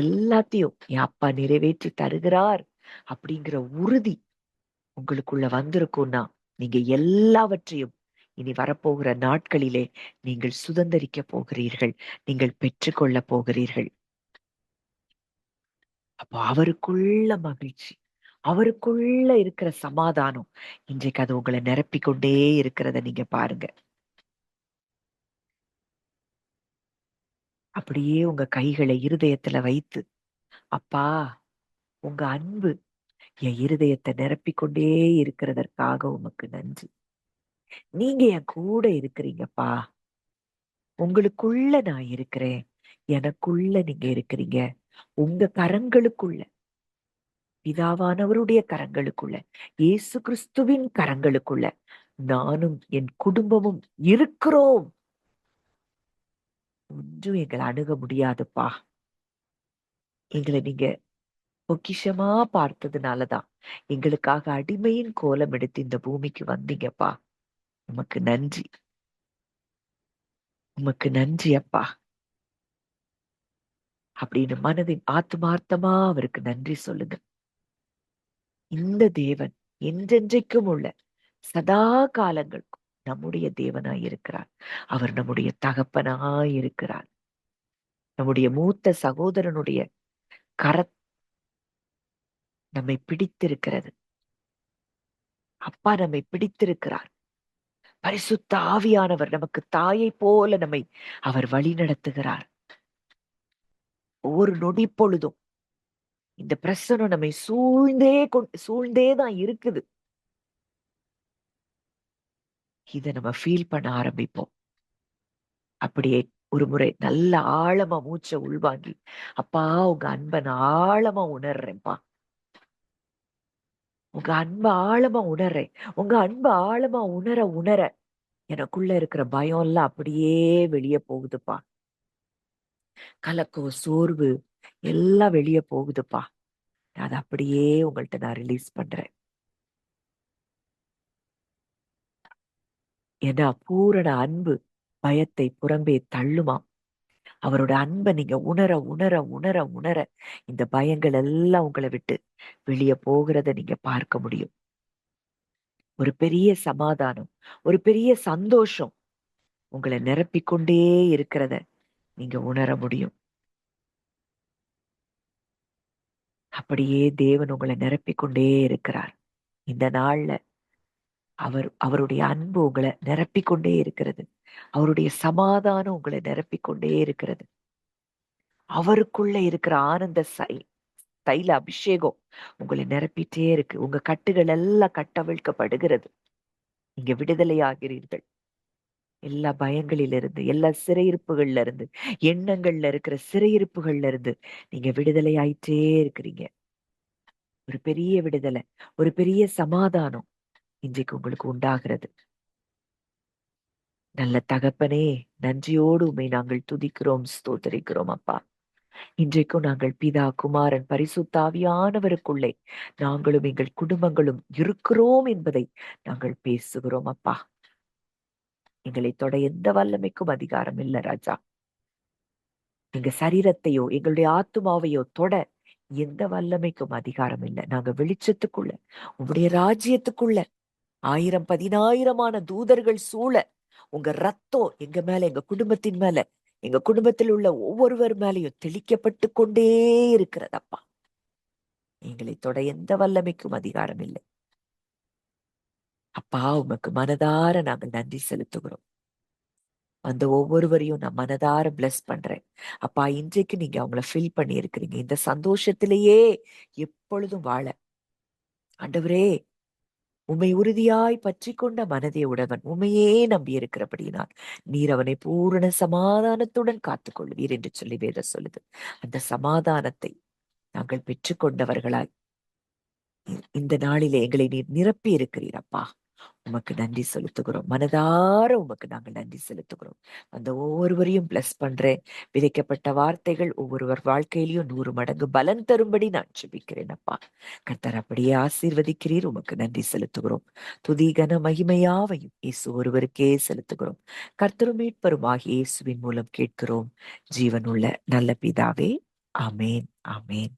எல்லாத்தையும் என் அப்பா நிறைவேற்றி தருகிறார் அப்படிங்கிற உறுதி உங்களுக்குள்ள வந்திருக்கும்னா, நீங்க எல்லாவற்றையும் இனி வரப்போகிற நாட்களிலே நீங்கள் சுதந்தரிக்க போகிறீர்கள். நீங்கள் பெற்றுக்கொள்ள போகிறீர்கள். அப்போ அவருக்குள்ள மகிழ்ச்சி, அவருக்குள்ள இருக்கிற சமாதானம் இன்றைக்கு அது உங்களை நிரப்பிக் கொண்டே இருக்கிறத நீங்க பாருங்க. அப்படியே உங்க கைகளை இருதயத்துல வைத்து, அப்பா, உங்க அன்பு என் இருதயத்தை நிரப்பிக் கொண்டே இருக்கிறதற்காக உமக்கு நன்றி. நீங்க என் கூட இருக்கிறீங்கப்பா. உங்களுக்குள்ள நான் இருக்கிறேன். எனக்குள்ள நீங்க இருக்கிறீங்க. உங்க கரங்களுக்குள்ள, பிதாவானவருடைய கரங்களுக்குள்ள, இயேசு கிறிஸ்துவின் கரங்களுக்குள்ள நானும் என் குடும்பமும் இருக்கிறோம். ஒன்றும் எங்களை அணுக முடியாதுப்பா. எங்களை நீங்க பொக்கிஷமா பார்த்ததுனாலதான் எங்களுக்காக அடிமையின் கோலம் எடுத்து இந்த பூமிக்கு வந்தீங்கப்பா. உமக்கு நன்றி. உமக்கு நன்றி அப்பா அப்படின்னு மனதின் ஆத்மார்த்தமா அவருக்கு நன்றி சொல்லுங்க. இந்த தேவன் என்றென்றைக்கும் உள்ள சதா காலங்களுக்கும் நம்முடைய தேவனாய் இருக்கிறார். அவர் நம்முடைய தகப்பனாய் இருக்கிறார். நம்முடைய மூத்த சகோதரனுடைய கர நம்மை பிடித்திருக்கிறது. அப்பா நம்மை பிடித்திருக்கிறார். பரிசுத்த ஆவியானவர் நமக்கு தாயை போல நம்மை அவர் வழி நடத்துகிறார். ஒவ்வொரு நொடி பொழுதும் இந்த பிரசனம் நம்மை சூழ்ந்தேதான் இருக்குது. இதை நம்ம ஃபீல் பண்ண ஆரம்பிப்போம். அப்படியே ஒரு முறை நல்ல ஆழமா மூச்சை உள்வாங்கி, அப்பா உங்க அன்பை நான் ஆழமா உணர்றேன்ப்பா. உங்க அன்பை ஆழமா உணர்றேன். உங்க அன்பை ஆழமா உணர உணர எனக்குள்ள இருக்கிற பயம் எல்லாம் அப்படியே வெளியே போகுதுப்பா. கலக்கம், சோர்வு எல்லாம் வெளியே போகுதுப்பா. அதை அப்படியே உங்கள்ட்ட நான் ரிலீஸ் பண்றேன். ஏன்னா பூரண அன்பு பயத்தை புறம்பே தள்ளுமா. அவரோட அன்பை நீங்க உணர உணர உணர உணர இந்த பயங்கள் எல்லாம் உங்களை விட்டு வெளியே போகிறத நீங்க பார்க்க முடியும். ஒரு பெரிய சமாதானம், ஒரு பெரிய சந்தோஷம் உங்களை நிரப்பிக்கொண்டே இருக்கிறத நீங்க உணர முடியும். அப்படியே தேவன் உங்களை நிரப்பிக்கொண்டே இருக்கிறார். இந்த நாள்ல அவருடைய அன்பு உங்களை நிரப்பிக்கொண்டே இருக்கிறது. அவருடைய சமாதானம் உங்களை நிரப்பிக்கொண்டே இருக்கிறது. அவருக்குள்ள இருக்கிற ஆனந்த தைல அபிஷேகம் உங்களை நிரப்பிட்டே இருக்கு. உங்க கட்டுகள் எல்லாம் கட்டவிழ்க்கப்படுகிறது. நீங்க விடுதலை ஆகிறீர்கள். எல்லா பயங்களிலிருந்து, எல்லா சிறையிருப்புகள்ல இருந்து, எண்ணங்கள்ல இருக்கிற சிறையிருப்புகள்ல இருந்து நீங்க விடுதலை ஆயிட்டே இருக்கிறீங்க. ஒரு பெரிய விடுதலை, ஒரு பெரிய சமாதானம் இன்றைக்கு உங்களுக்கு உண்டாகிறது. நல்ல தகப்பனே, நன்றியோடு உம்மை நாங்கள் துதிக்கிறோம், ஸ்தோத்தரிக்கிறோம் அப்பா. இன்றைக்கும் நாங்கள் பிதா, குமாரன், பரிசுத்தாவியானவருக்குள்ளே நாங்களும் எங்கள் குடும்பங்களும் இருக்கிறோம் என்பதை நாங்கள் பேசுகிறோம் அப்பா. எங்களை தொட எந்த வல்லமைக்கும் அதிகாரம் இல்ல ராஜா. எங்க சரீரத்தையோ எங்களுடைய ஆத்துமாவையோ தொட எந்த வல்லமைக்கும் அதிகாரம் இல்லை. நாங்க வெளிச்சத்துக்குள்ள, உங்களுடைய ராஜ்யத்துக்குள்ள 1000 10,000 தூதர்கள் சூழ உங்க ரத்தம் எங்க மேல, எங்க குடும்பத்தின் மேல, எங்க குடும்பத்தில் உள்ள ஒவ்வொருவர் மேலையும் தெளிக்கப்பட்டு கொண்டே இருக்கிறதப்பா. எங்களை தொட எந்த வல்லமைக்கும் அதிகாரம் இல்லை அப்பா. உமக்கு மனதார நாங்கள் நன்றி செலுத்துகிறோம். அந்த ஒவ்வொருவரையும் நான் மனதார பிளஸ் பண்றேன் அப்பா. இன்றைக்கு நீங்க அவங்கள ஃபில் பண்ணி இருக்கிறீங்க. இந்த சந்தோஷத்திலேயே எப்பொழுதும் வாழ ஆண்டவரே, உம்மை உறுதியாய் பற்றி கொண்ட மனதை உடையவன் உண்மையே நம்பி இருக்கிறபடியினால் நீர் அவனை பூரண சமாதானத்துடன் காத்துக்கொள்வீர் என்று சொல்லி வேதம் சொல்லுது. அந்த சமாதானத்தை நாங்கள் பெற்றுக்கொண்டவர்களாய் இந்த நாளிலே எங்களை நீர் நிரப்பி இருக்கிறீர் அப்பா. உமக்கு நன்றி செலுத்துகிறோம். மனதார உமக்கு நாங்கள் நன்றி செலுத்துகிறோம். அந்த ஒவ்வொருவரையும் பிளஸ் பண்றேன். விதைக்கப்பட்ட வார்த்தைகள் ஒவ்வொருவர் வாழ்க்கையிலையும் 100 மடங்கு பலன் தரும்படி நான் ஜெபிக்கிறேன் அப்பா. கர்த்தர் அப்படியே ஆசீர்வதிக்கிறீர். உமக்கு நன்றி செலுத்துகிறோம். துதி கன மகிமையாவையும் இயேசு ஒருவருக்கே செலுத்துகிறோம். கர்த்தரும் மீட்பருமாகிய இயேசுவின் மூலம் கேட்கிறோம் ஜீவனுள்ள நல்ல பிதாவே. ஆமேன், ஆமேன்.